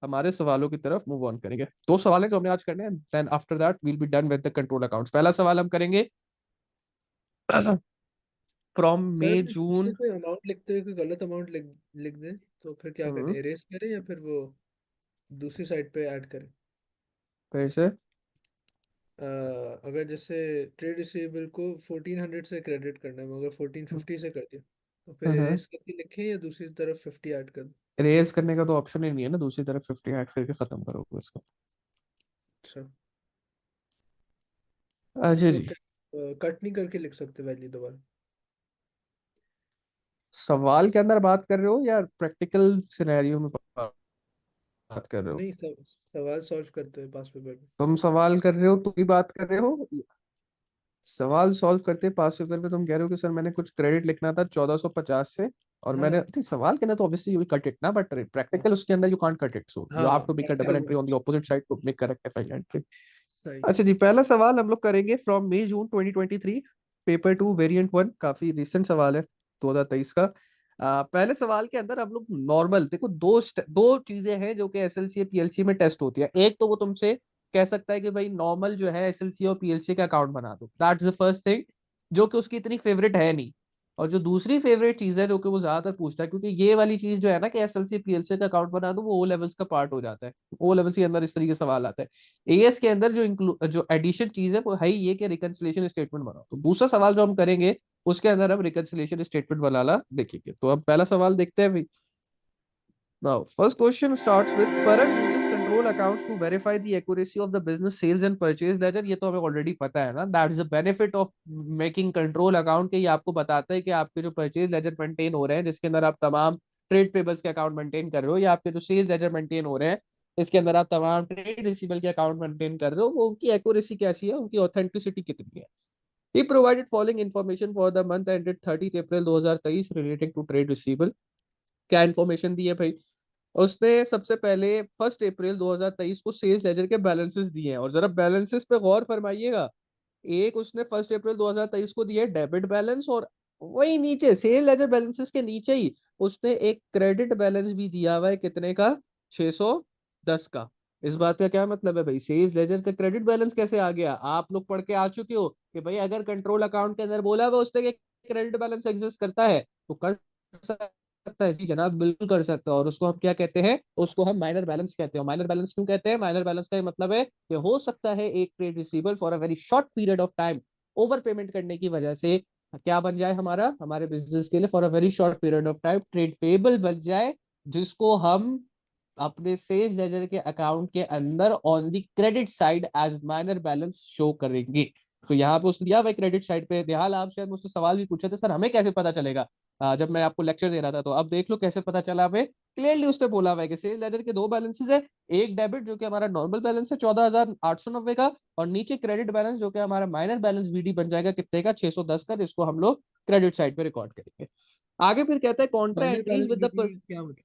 हमारे सवालों की तरफ मूव ऑन करेंगे। दो सवाल हैं जो हमने आज करने हैं, then after that we'll be done with the control accounts. पहला सवाल हम करेंगे फ्रॉम सर मई उससे जून। कोई अमाउंट लिखते हुए कोई गलत अमाउंट लिख लिख दे तो फिर क्या करें, इरेज करें या फिर वो दूसरी साइड पे ऐड करें? फिर से। अगर जैसे ट्रेड रिसीवेबल को 1400 से क्रेडिट करना है मगर 1450 से कर दिया, तो फिर इरेज करके लिखें या दूसरी तरफ 50 ऐड कर दें? रेज करने का तो ऑप्शन ही नहीं है ना, दूसरी तरफ 50 ऐड करके खत्म करोगे इसको। अच्छा। अच्छा तो जी। कट नहीं करके लिख सकते वैल्यू दोबारा? सवाल के अंदर बात कर रहे हो या प्रैक्टिकल सिनेरियो में बात कर रहे हो? नहीं, सब सवाल सॉल्व करते हैं पास पेपर में। तुम सवाल कर रहे हो, तुम ही बात कर रहे हो। सवाल सॉल्व करते पास पेपर में तुम कह रहे हो कि सर मैंने कुछ क्रेडिट लिखना था 1450 से, और मैंने हाँ ठीक सवाल के अंदर तो ऑब्वियसली यू कट इट ना, बट प्रैक्टिकल उसके अंदर you can't cut it, so you have हाँ, to make a double practical में entry on the opposite side to make correct entry. सही। अच्छा जी, पहला सवाल हम लोग करेंगे from May June 2023, paper two variant one, काफी रिसेंट सवाल है 2023 का। पहले सवाल के अंदर हम लोग नॉर्मल देखो, दो चीजें हैं जो कि एसएलसी पीएलसी में टेस्ट होती है। एक तो वो तुमसे कह सकता है कि भाई नॉर्मल जो है एसएलसी और पीएलसी का अकाउंट बना दो, दैट्स द फर्स्ट थिंग, जो कि उसकी इतनी फेवरेट है नहीं। और जो दूसरी फेवरेट चीज है जो कि वो ज्यादातर पूछता है, क्योंकि ये वाली चीज जो है ना कि एसएलसी पीएलसी का अकाउंट बना दो, वो ओ लेवल्स का पार्ट हो जाता है। ओ लेवल्स के अंदर इस तरीके से सवाल आता है। एएस के अंदर जो एडिशन चीज है वो है ही ये कि रिकंसिलिएशन स्टेटमेंट बनाओ। तो दूसरा सवाल जो हम करेंगे उसके अंदर हम रिकंसिलिएशन स्टेटमेंट वाला देखेंगे। तो अब पहला सवाल देखते हैं। Now, first question starts with Param uses control accounts to verify the accuracy of the business sales and purchase ledger। ये तो हमें ऑलरेडी पता है ना, that's the benefit of making control account, के ये आपको बताता है कि आपके जो परचेज लेजर मेंटेन हो रहे हैं, जिसके अंदर आप तमाम ट्रेड पेबल्स के अकाउंट मेंटेन कर रहे हो, या आपके जो सेल्स लेजर मेंटेन हो रहे हैं इसके अंदर आप तमाम ट्रेड रिसीवेबल के अकाउंट मेंटेन कर रहे हो, वो उनकी एक्यूरेसी कैसी है, उनकी ऑथेंटिसिटी कितनी है। He provided following information for the month ended 30th April 2023 relating to trade receivable। क्या इन्फॉर्मेशन दी है भाई? उसने सबसे पहले 1 अप्रैल 2023 को सेल्स लेजर के बैलेंसेस दिए हैं, और जरा बैलेंसेस पे गौर फरमाइएगा। एक उसने 1 अप्रैल 2023 को दिया है डेबिट बैलेंस, और वही नीचे सेल लेजर बैलेंसेस के नीचे ही उसने एक क्रेडिट बैलेंस भी दिया हुआ है, कितने का? 610 का। इस बात का क्या मतलब है भाई? सेल्स लेजर का क्रेडिट बैलेंस कैसे आ गया? आप लोग पढ़ के आ चुके हो कि भाई अगर कंट्रोल अकाउंट के अंदर बोला हुआ उसने कि क्रेडिट बैलेंस एग्जिस्ट करता है तो कर सकता है जी जनाब, बिल्कुल कर सकता है। और उसको हम क्या कहते हैं? उसको हम माइनर बैलेंस कहते हैं। माइनर बैलेंस क्यों कहते हैं? माइनर बैलेंस का ये मतलब है कि हो सकता है एक trade receivable for a very short period of time over payment करने की वजह से क्या बन जाए, हमारा हमारे बिजनेस के लिए for a very short period of time trade payable बन जाए, जिसको हम अपने सेल्स लेजर के अकाउंट के अंदर on the credit side as minor balance show करेंगे। तो यहाँ पे उसने दिया भाई क्रेडिट साइड पे। निहाल, आप शायद मुझसे सवाल भी पूछे थे सर हमें कैसे पता चलेगा, जब मैं आपको लेक्चर दे रहा था। तो अब देख लो कैसे पता चला हमें। क्लियरली उसने बोला हुआ है कि सेल्स लेजर के दो बैलेंसेस है, एक डेबिट जो कि हमारा नॉर्मल बैलेंस है 14,890 का, और नीचे क्रेडिट बैलेंस जो कि हमारा माइनर बैलेंस बीडी बन जाएगा कितने का? 610 का, जिसको हम लोग क्रेडिट साइड पे रिकॉर्ड करेंगे। आगे फिर कहता है Contra minor entries balance with the. BT क्या मतलब?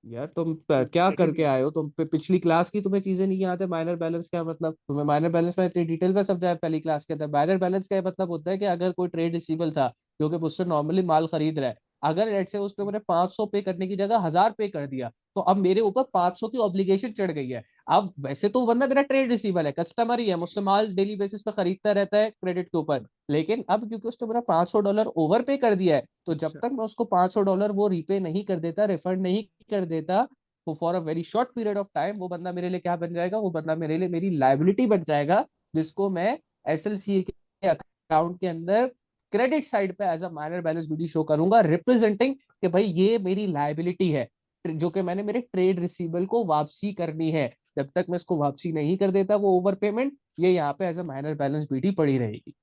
यार तुम क्या सेकंड करके नहीं। आए हो? तुम पिछली क्लास की तुम्हें चीजें नहीं याद है? माइनर बैलेंस क्या मतलब? तुम्हें माइनर बैलेंस में इतनी डिटेल में समझाया पहली क्लास के अंदर। माइनर बैलेंस का मतलब होता है कि अगर कोई ट्रेड रिसीवेबल था जो कि मुझसे नॉर्मली माल खरीद रहा है, अगर लेट से उसने मुझे 500 पे करने की जगह 1000 पे कर दिया, तो अब मेरे ऊपर 500 की ऑब्लिगेशन चढ़ गई है। अब वैसे तो वो बंदा मेरा ट्रेड रिसीवेबल है, कस्टमर ही है, मुझसे माल डेली बेसिस पे खरीदता रहता है क्रेडिट के ऊपर, लेकिन अब क्योंकि उसने मेरा $500 ओवर पे कर दिया है, तो जब अच्छा। तक मैं उसको $500 वो रीपे नहीं कर देता, रिफंड नहीं कर देता, तो for a very short period of time वो बंदा मेरे लिए क्या बन जाएगा? वो बंदा मेरे लिए मेरी लाइबिलिटी बन जाएगा, जिसको मैं एसएलसी के अकाउंट के अंदर क्रेडिट साइड पे as a minor balance BD show करूंगा, रिप्रेजेंटिंग कि भाई ये मेरी लाइबिलिटी है, जो कि मैंने मेरे ट्रेड रिसीवेबल को वापसी करनी है। जब तक मैं इसको वापसी नहीं कर देता वो ओवर पेमेंट, ये यहाँ पे as a minor balance BD पड़ी रहेगी।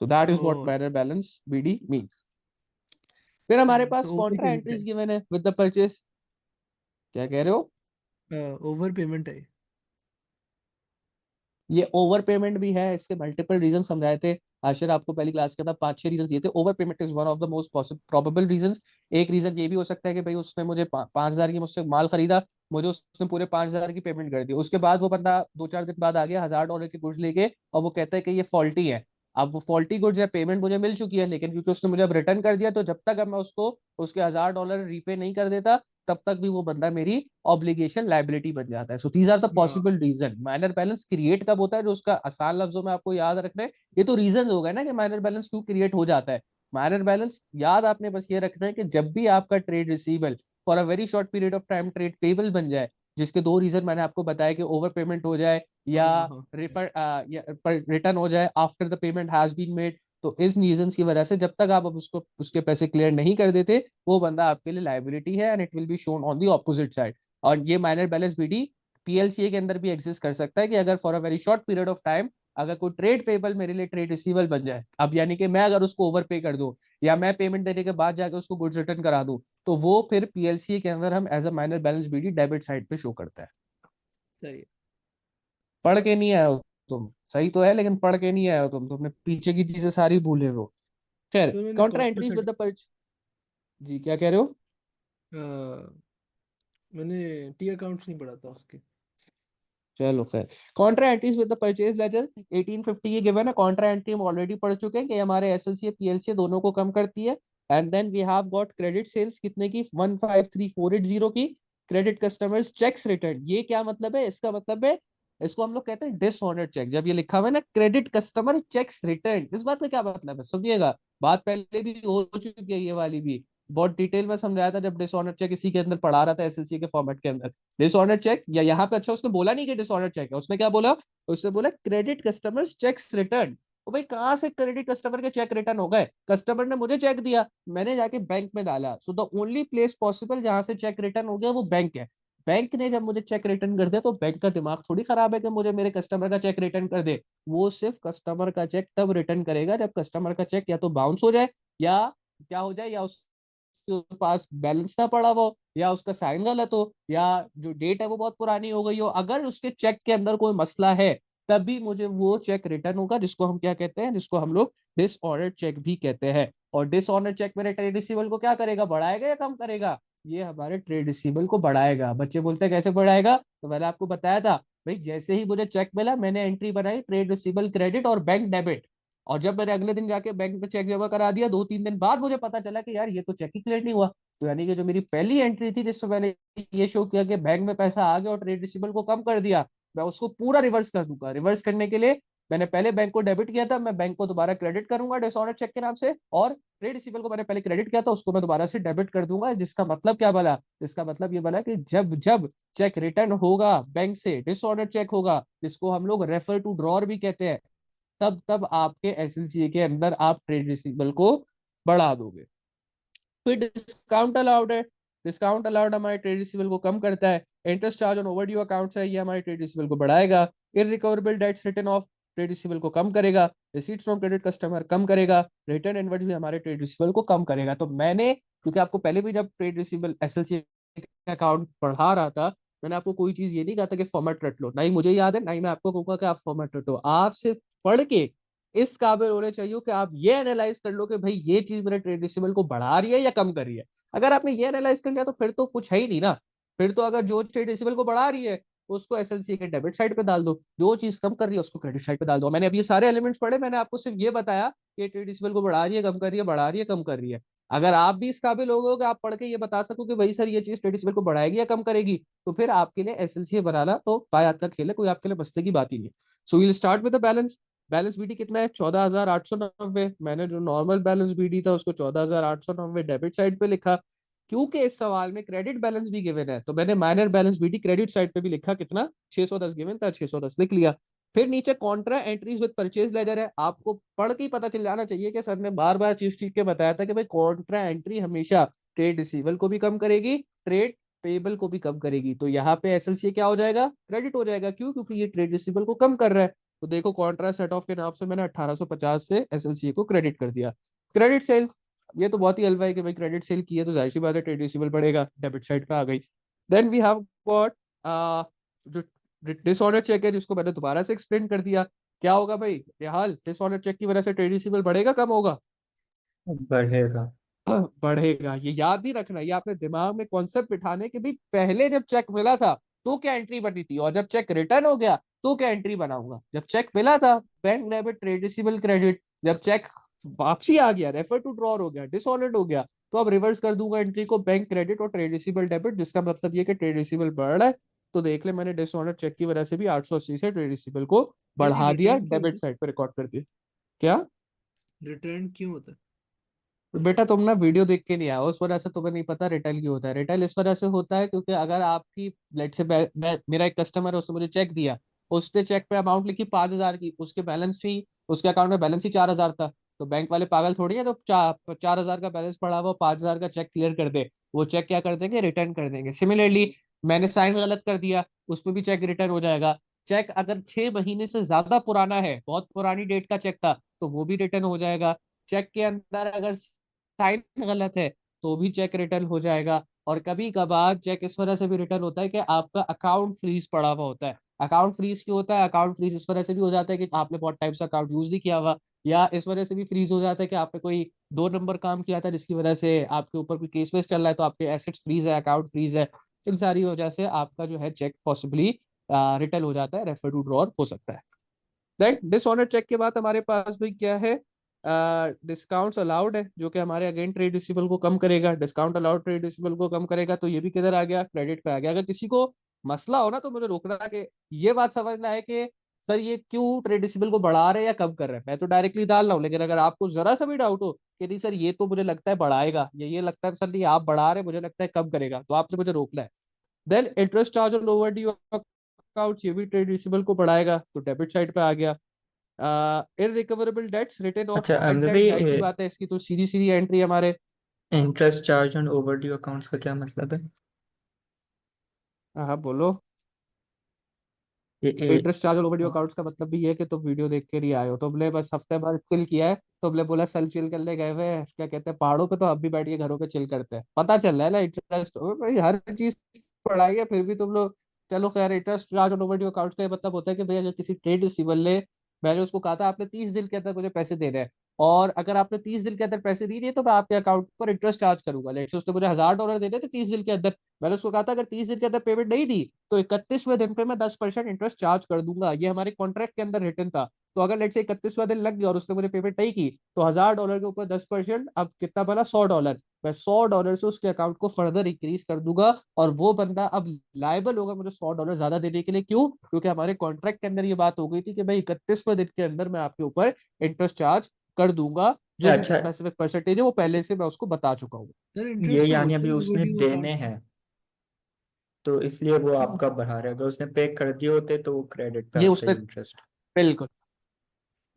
So that is what oh. Minor balance BD means. फिर हमारे पास तो ओवर कॉन्ट्रा पेमेंट है? एंट्रीज गिवन है विद द परचेस। क्या कह रहे हो? ओवर पेमेंट है? ये ओवर पेमेंट भी है, इसके मल्टीपल रीजन समझाए थे आशिर आपको पहली क्लास के अंदर, 5-6 रीजन दिए थे। Over payment is one of the most probable reason. एक रीजन ये भी हो सकता है कि भाई उसने मुझे 5,000 की मुझसे माल खरीदा, मुझे उसने पूरे 5,000 की पेमेंट कर दी, उसके बाद वो बंदा 2-4 दिन बाद आ गया $1,000 के गुड्स लेके, और वो कहता है कि ये फॉल्टी है। अब वो फॉल्टी गुड्स या पेमेंट मुझे मिल चुकी है, लेकिन क्योंकि उसने मुझे अब रिटर्न कर दिया, तो जब तक अब मैं उसको उसके $1,000 रीपे नहीं कर देता, तब तक भी वो बंदा मेरी ऑब्लिगेशन लाइबिलिटी बन जाता है। सो दीज आर द हाँ possible reason. Minor balance create कब होता है, जो उसका आसान लफ्जों में आपको याद रखना है, ये तो रीजन हो गए ना कि माइनर बैलेंस क्यों क्रिएट हो जाता है। माइनर बैलेंस याद आपने बस ये रखना है कि जब भी आपका trade receivable for a very short period of time trade payable बन जाए, जिसके दो रीजन मैंने आपको बताया कि ओवर पेमेंट हो जाए हाँ या हाँ हाँ। रिटर्न हो जाए after the payment has been made, तो इस रीजन की वजह से जब तक आप उसको उसके पैसे क्लियर नहीं कर देते, वो बंदा आपके लिए लाइबिलिटी है and it will be shown on the opposite side. और ये माइनर बैलेंस बीडी पीएलसीए के अंदर भी एग्जिस्ट कर सकता है कि अगर for a very short period of time अगर कोई ट्रेड पेबल मेरे लिए ट्रेड रिसीवल बन जाए, अब यानी कि मैं अगर उसको ओवर पे कर दूं या मैं पेमेंट देने के बाद जाकर उसको गुड्स रिटर्न करा दूं, तो वो फिर पीएलसीए के अंदर हम as a minor balance BD debit side पे शो करता है। सही है। पढ़ के नहीं आए हो तुम, सही तो है लेकिन पढ़ के नहीं आए हो तुमने पीछे की चीजें सारी भूले हो। खैर, तो मैंने counter corporate entries set, with the perch. जी क्या कह रहे हो? मैंने टी अकाउंट्स नहीं पढ़ा था उसके। चलो खैर, Contra entries with the purchase laser 1850 ये गिवन है। कॉन्ट्रा एंट्री हम ऑलरेडी पढ़ चुके हैं कि हमारे एसएलसी पीएलसी दोनों को कम करती है। And then we have got credit sales कितने की, 153480 की। क्रेडिट कस्टमर्स चेक्स रिटर्न, ये क्या मतलब है, इसका मतलब है इसको हम लोग कहते हैं डिसऑनर्ड चेक। जब ये लिखा हुआ है ना क्रेडिट कस्टमर चेक्स रिटर्न, इस बात का क्या मतलब है समझिएगा। बात पहले भी हो चुकी है ये वाली भी, बहुत डिटेल में समझाया था जब डिसऑनर्ड चेक इसी के अंदर पढ़ा रहा था एसएलसी के फॉर्मेट के अंदर। डिसऑनर चेक या यहाँ पे, अच्छा उसने बोला नहीं कि डिसऑनर चेक है, उसने क्या बोला, उसने बोला क्रेडिट कस्टमर्स चेक्स रिटर्न। तो भाई कहाँ से क्रेडिट कस्टमर के चेक रिटर्न हो गए, कस्टमर ने मुझे चेक दिया, मैंने जाके बैंक में डाला, so the only place possible जहां से चेक रिटर्न हो गया वो बैंक है। बैंक ने जब मुझे चेक रिटर्न कर दिया तो बैंक का दिमाग थोड़ी खराब है कि मुझे मेरे कस्टमर का चेक रिटर्न कर दे। वो सिर्फ कस्टमर का चेक तब रिटर्न करेगा जब कस्टमर का चेक या तो बाउंस हो जाए या क्या हो जाए, या उसके पास बैलेंस ना पड़ा हो, या उसका साइन गलत हो, या जो डेट है वो बहुत पुरानी हो गई हो। अगर उसके चेक के अंदर कोई मसला है तभी मुझे वो चेक रिटर्न होगा, जिसको हम क्या कहते हैं, जिसको हम लोग डिसऑर्डर चेक भी कहते हैं। और डिसऑर्डर चेक मेरे ट्रेड रिसीवेबल को क्या करेगा, बढ़ाएगा या कम करेगा, ये हमारे ट्रेड रिसीवेबल को बढ़ाएगा। बच्चे बोलते हैं कैसे बढ़ाएगा, तो मैंने आपको बताया था भाई, जैसे ही मुझे चेक मिला मैंने एंट्री बनाई ट्रेड रिसीवेबल क्रेडिट और बैंक डेबिट, और जब मैंने अगले दिन जाके बैंक में चेक जमा करा दिया, 2-3 दिन बाद मुझे पता चला कि यार ये तो चेक ही क्लियर नहीं हुआ। तो यानी कि जो मेरी पहली एंट्री थी जिसमें मैंने ये शो किया कि बैंक में पैसा आ गया और ट्रेड रिसीवेबल को कम कर दिया, मैं उसको पूरा रिवर्स कर दूंगा। रिवर्स करने के लिए मैंने पहले बैंक को डेबिट किया था, मैं बैंक को दोबारा क्रेडिट करूंगा डिसऑनर चेक के नाम से, और ट्रेड रिसीवेबल को मैंने पहले क्रेडिट किया था उसको मैं दोबारा से डेबिट कर दूंगा। जिसका मतलब क्या बना, जिसका मतलब ये बना कि जब जब चेक रिटर्न होगा बैंक से, डिसऑर्डर चेक होगा जिसको हम लोग रेफर टू ड्रॉर भी कहते हैं, तब तब आपके एसएलसीए के अंदर आप ट्रेड रिसीवेबल को बढ़ा दोगे। फिर डिस्काउंट अलाउड है, डिस्काउंट अलाउड हमारे ट्रेड रिसीवेबल को कम करता है। Interest charge on overdue accounts है, ये हमारे ट्रेड रिसीवेबल को बढ़ाएगा। Irrecoverable debts return of trade receivable को कम करेगा। रिसीट्स फ्रॉम क्रेडिट कस्टमर कम करेगा। रिटर्न इनवर्ड्स भी हमारे ट्रेड रिसीवेबल को कम करेगा। तो मैंने, क्योंकि आपको पहले भी जब ट्रेड रिसीवेबल एसएलसी अकाउंट पढ़ा रहा था, मैंने आपको कोई चीज ये नहीं कहा था कि फॉर्मेट रट लो, ना ही मुझे याद है ना ही मैं आपको कहूंगा कि आप फॉर्मेट रटो। आप सिर्फ पढ़ के इस काबिल होने चाहिए कि आप ये एनालाइज कर लो कि भाई ये चीज मेरे ट्रेड रिसीवेबल को बढ़ा रही है या कम कर रही है। अगर आपने ये एनालाइज कर लिया तो फिर तो कुछ है ही नहीं ना। फिर तो अगर जो ट्रेड रिसीवेबल को बढ़ा रही है उसको एसएलसी के डेबिट साइड पे डाल दो, जो चीज कम कर रही है उसको क्रेडिट साइड पे डाल दो। मैंने अभी ये सारे एलिमेंट्स पढ़े, मैंने आपको सिर्फ ये बताया कि ट्रेड रिसीवेबल को बढ़ा रही है, कम कर रही है, बढ़ा रही है, कम कर रही है। अगर आप भी इस काबिल हो गए कि आप पढ़ के ये बता सको कि भाई सर ये चीज ट्रेड रिसीवेबल को बढ़ाएगी या कम करेगी, तो फिर आपके लिए एसएलसी बनाना तो बात का खेल है, कोई आपके लिए मसले की बात ही नहीं। So we'll start with the balance. Balance BD कितना है, 14,890। मैंने जो नॉर्मल बैलेंस बीडी था उसको 14,890 डेबिट साइड पे लिखा। क्योंकि इस सवाल में क्रेडिट बैलेंस भी गिवन है तो मैंने minor balance BD credit side पे भी लिखा, कितना, 610 गिवन था, 610 लिख लिया। फिर नीचे Contra entries with purchase laser है। आपको पढ़ के ही पता चल जाना चाहिए कि सर ने बार बार चीज ठीक के बताया था कि भाई कॉन्ट्रा एंट्री हमेशा ट्रेड रिसीवल को भी कम करेगी, ट्रेड पेबल को भी कम करेगी। तो यहाँ पे एसएलसी क्या हो जाएगा, क्रेडिट हो जाएगा। क्यों, क्योंकि ये ट्रेड रिसीवल को कम कर रहा है। तो देखो कॉन्ट्रा सेट ऑफ के नाम से मैंने 1850 से एसएलसी को क्रेडिट कर दिया। क्रेडिट सेल, ये तो बहुत ही हलवा है कि भाई क्रेडिट सेल की है तो जाहिर सी बात है ट्रेड रिसीवल बढ़ेगा, डेबिट साइड पे आ गई। देन वी हैव गॉट जो डिसऑर्डर चेक है जिसको मैंने दोबारा से एक्सप्लेन कर दिया। क्या होगा भाई ये हाल, डिसऑर्डर चेक की वजह से ट्रेड रिसीवल बढ़ेगा कम होगा? बढ़ेगा। बढ़ेगा। ये याद नहीं रखना, ये आपने दिमाग में कॉन्सेप्ट बिठाने के भी, पहले जब चेक मिला था तो क्या एंट्री बनी थी और जब चेक रिटर्न हो गया तो क्या एंट्री बनाऊंगा। जब चेक मिला था bank debit trade receivable credit, जब चेक वापसी आ गया, रेफर टू ड्रॉर हो गया, डिसऑनर्ड हो गया, तो अब रिवर्स कर दूंगा एंट्री को बैंक क्रेडिट और ट्रेड रिसीवेबल डेबिट, जिसका मतलब ये कि ट्रेड रिसीवेबल बढ़ रहा है। तो देख ले, मैंने डिसऑनर्ड चेक की वजह से भी 880 से ट्रेड रिसीवेबल को यार ये बढ़ा दिया, रिटर्न क्यों होता डेबिट है? साइड पे रिकॉर्ड कर दिया। क्या? रिटर्न क्यों होता है? तो बेटा तुम ना वीडियो देख के नहीं आए हो, उस वजह से तुम्हें नहीं पता रिटेल क्यों होता है। रिटेल इस वजह से होता है क्योंकि अगर आपकी, लेट से मेरा एक कस्टमर है, उसने मुझे चेक दिया, उसने चेक पे अमाउंट लिखी 5,000 की, उसके बैलेंस ही, उसके अकाउंट में बैलेंस ही 4,000 था। तो बैंक वाले पागल थोड़ी है, तो 4,000 का बैलेंस पड़ा हुआ 5,000 का चेक क्लियर कर दे, वो चेक क्या कर देंगे, रिटर्न कर देंगे। सिमिलरली मैंने साइन गलत कर दिया, उसमें भी चेक रिटर्न हो जाएगा। चेक अगर 6 महीने से ज्यादा पुराना है, बहुत पुरानी डेट का चेक था, तो वो भी रिटर्न हो जाएगा। चेक के अंदर अगर साइन गलत है, तो भी चेक रिटर्न हो जाएगा। और कभी कभार चेक इस वजह से भी रिटर्न होता है कि आपका अकाउंट फ्रीज पड़ा हुआ होता है। अकाउंट फ्रीज क्यों होता है? अकाउंट फ्रीज इस वजह से भी हो जाता है कि आपने बहुत टाइम से अकाउंट यूज नहीं किया हुआ, या इस वजह से भी फ्रीज हो जाता है कि आपने कोई 2 नंबर काम किया था, जिसकी वजह से आपके ऊपर कोई केस वेस चल रहा है, तो आपके एसेट्स फ्रीज है, अकाउंट फ्रीज है। इन सारी वजह से आपका जो है चेक पॉसिबली रिटर्न हो जाता है, रेफर टू ड्रॉर हो सकता है। देन डिसऑनर चेक के बाद हमारे पास भी क्या है, डिस्काउंट्स अलाउड है, जो कि हमारे अगेन ट्रेड रिसीवेबल को कम करेगा। डिस्काउंट अलाउड ट्रेड रिसीवेबल को कम करेगा, तो ये भी किधर आ गया, क्रेडिट पे आ गया। अगर किसी को मसला हो ना, तो मुझे रोकना कि ये बात समझना है कि सर ये क्यों ट्रेड रिसीवेबल को बढ़ा रहे हैं या कम कर रहे हैं, मैं तो डायरेक्टली डाल रहा हूँ। लेकिन अगर आपको जरा सा भी डाउट हो कि नहीं सर ये तो मुझे लगता है बढ़ाएगा, ये लगता है सर नहीं आप बढ़ा रहे हैं, मुझे लगता है कम करेगा, तो आपने मुझे रोकना है। Then interest charge on over due account, ये भी ट्रेड रिसीवेबल को बढ़ाएगा, तो डेबिट साइड पे आ गया। इररिकवरेबल डेट्स रिटर्न ऑफ अच्छा बैड अमर डेट, भाई, जाहिर सी बात है इसकी तो सीधी सीधी एंट्री हमारे। Interest charge on overdue accounts का क्या मतलब है? हाँ बोलो। ये इंटरेस्ट चार्ज और ओवरड्यू अकाउंट्स का मतलब भी ये है कि तुम वीडियो देख के नहीं आए हो, तुमने बस हफ्ते भर चिल किया है, तुमने बोला सल चिल करने गए हुए हैं, क्या कहते हैं पहाड़ों पे, तो अब भी बैठ के घरों पे चिल करते हैं, पता चल रहा है ना इंटरेस्ट भाई हर चीज पढ़ाई है, फिर भी तुम लोग। चलो खैर, इंटरेस्ट चार्ज और ओवरड्यू अकाउंट्स का ये मतलब होता है कि भाई अगर किसी ट्रेड रिसीवेबल ने, मैंने उसको कहा था आपने 30 दिन के अंदर मुझे पैसे देने हैं, और अगर आपने 30 दिन के अंदर पैसे नहीं दिए तो मैं आपके अकाउंट पर इंटरेस्ट चार्ज करूंगा। लेट से उसने मुझे $1,000 देने थे 30 दिन के अंदर, मैंने उसको कहा था अगर 30 दिन के अंदर पेमेंट नहीं दी तो 31वें दिन पे मैं 10% इंटरेस्ट चार्ज कर दूंगा, ये हमारे कॉन्ट्रैक्ट के अंदर रिटर्न था। तो अगर लेट से 31वां दिन लग गया और उसने मुझे पेमेंट नहीं की, तो $1,000 के ऊपर 10%, अब कितना बना, $100। मैं $100 से उसके अकाउंट को फर्दर इंक्रीज कर दूंगा, और वो बंदा अब लायबल होगा मुझे $100 ज्यादा देने के लिए। क्यों? क्योंकि हमारे कॉन्ट्रैक्ट के अंदर ये बात हो गई थी कि भाई 31वें दिन के अंदर मैं आपके ऊपर इंटरेस्ट चार्ज कर दूंगा, जो भी अच्छा, स्पेसिफिक परसेंटेज है वो पहले से मैं उसको बता चुका हूँ। सर ये इंटरेस्ट तो यानी होता अभी है उसने ओवरड्यू देने अकाउंट्स पे। हैं, तो इसलिए वो आपका बढ़ा रहा है। अगर उसने पे कर दिए होते तो वो क्रेडिट पे ये आता उसने, ही इंटरेस्ट। बिल्कुल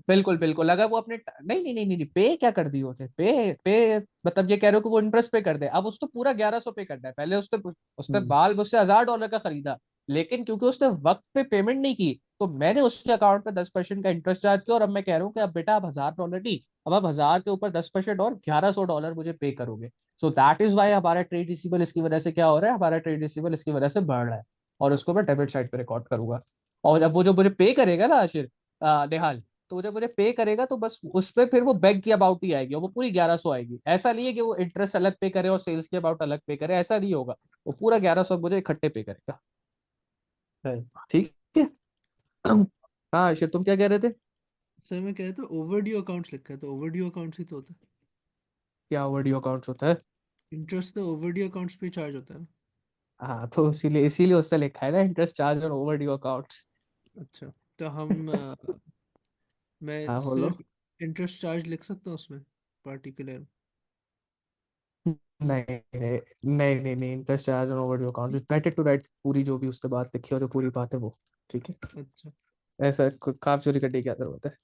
बिल्कुल बिल्कुल, अगर वो अपने नहीं नहीं नहीं नहीं पे क्या कर दिए होते, पे मतलब ये कह रहे हो कि वो इंटरेस्ट पे कर दे, अब उसको पूरा 1,100 पे करना है। पहले उसने उसने हम्म। बाल मुझसे $1,000 का खरीदा, लेकिन क्योंकि उसने वक्त पे पेमेंट नहीं की, तो मैंने उसके अकाउंट पे 10% का इंटरेस्ट चार्ज किया, और अब मैं कह रहा हूँ कि अब बेटा अब $1,000 नहीं, अब आप 1,000 के ऊपर 10% और $1,100 मुझे पे करोगे। सो दैट इज वाई हमारा ट्रेड रिसीवेबल इसकी वजह से क्या हो रहा है, हमारा ट्रेड रिसीवेबल इसकी वजह से बढ़ रहा है, और उसको मैं डेबिट साइड पे रिकॉर्ड करूंगा। और अब वो जो मुझे पे करेगा ना आशिर, नेहाल, तो जब मुझे पे करेगा तो बस उस पे फिर वो बैंक की अमाउंट ही आएगी, और वो पूरी 1,100 आएगी। ऐसा नहीं है कि वो इंटरेस्ट अलग पे करे और सेल्स की अमाउंट अलग पे करे, ऐसा नहीं होगा, वो पूरा 1,100 मुझे इकट्ठे पे करेगा। है। ठीक है। हाँ आशिर, तुम क्या कह रहे थे? सर मैं कह रहा था ओवरड्यू अकाउंट्स लिखा है, तो ओवरड्यू अकाउंट्स ही तो होता है। क्या ओवरड्यू अकाउंट्स होता है? इंटरेस्ट तो ओवरड्यू अकाउंट्स पे चार्ज होता है ना। हाँ तो इसीलिए इसीलिए उससे लिखा है ना, इंटरेस्ट चार्ज और ओवरड्यू अकाउंट्स। अच्छा, तो हम मैं हाँ बोलो। सिर्फ इंटरेस्ट चार्ज लिख सकता हूँ उसमें पर्टिकुलर? नहीं नहीं नहीं नहीं नहीं, इंटरेस्ट चार्ज और overdue accounts better to write पूरी जो भी उससे बात लिखी है, और जो पूरी बात है वो। ठीक है। अच्छा। ऐसा काफ चोरी करने की क्या जरूरत है।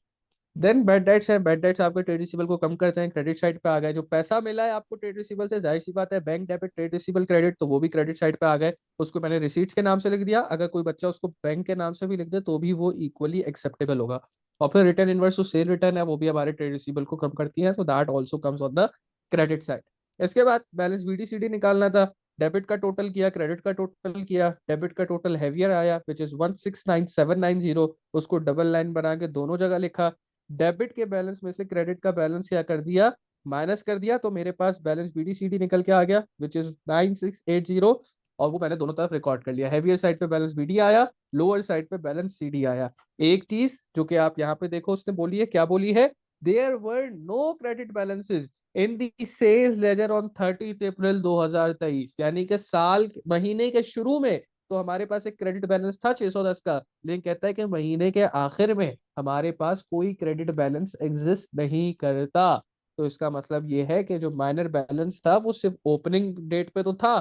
देन बैड डेट्स है, बैड डेट्स आपके ट्रेड रिसीवेबल को कम करते हैं, क्रेडिट साइड पे आ गए। जो पैसा मिला है आपको ट्रेड रिसीवेबल से, जाहिर सी बात है bank debit trade receivable credit, तो वो भी क्रेडिट साइड पे आ गए। उसको मैंने रिसीट्स के नाम से लिख दिया, अगर कोई बच्चा उसको बैंक के नाम से भी लिख दे तो भी वो इक्वली एक्सेप्टेबल होगा। और फिर रिटर्न इनवर्स सेल रिटर्न है, वो भी हमारे ट्रेड रिसीवेबल को कम करती है, तो that also comes on the credit side. इसके बाद बैलेंस बीडीसीडी निकालना था, डेबिट का टोटल किया, क्रेडिट का टोटल किया, डेबिट का टोटल हैवियर आया विच इज 169,790, उसको डबल लाइन बना के दोनों जगह लिखा। डेबिट के बैलेंस में से क्रेडिट का बैलेंस क्या कर दिया, माइनस कर दिया, तो मेरे पास बैलेंस बीडीसीडी निकल के आ गया विच इज 9680, और वो मैंने दोनों तरफ रिकॉर्ड कर लिया। हैवियर साइड पे बैलेंस बीडी आया, लोअर साइड पे बैलेंस सीडी आया। एक चीज जो कि आप यहाँ पे देखो, उसने बोली है, क्या बोली है, there were no credit balances in the sales ledger on 30 April 2023। यानी कि साल महीने के शुरू में तो हमारे पास एक क्रेडिट बैलेंस था 610 का, लेकिन कहता है कि महीने के आखिर में हमारे पास कोई क्रेडिट बैलेंस एग्जिस्ट नहीं करता। तो इसका मतलब ये है कि जो माइनर बैलेंस था वो सिर्फ ओपनिंग डेट पे तो था,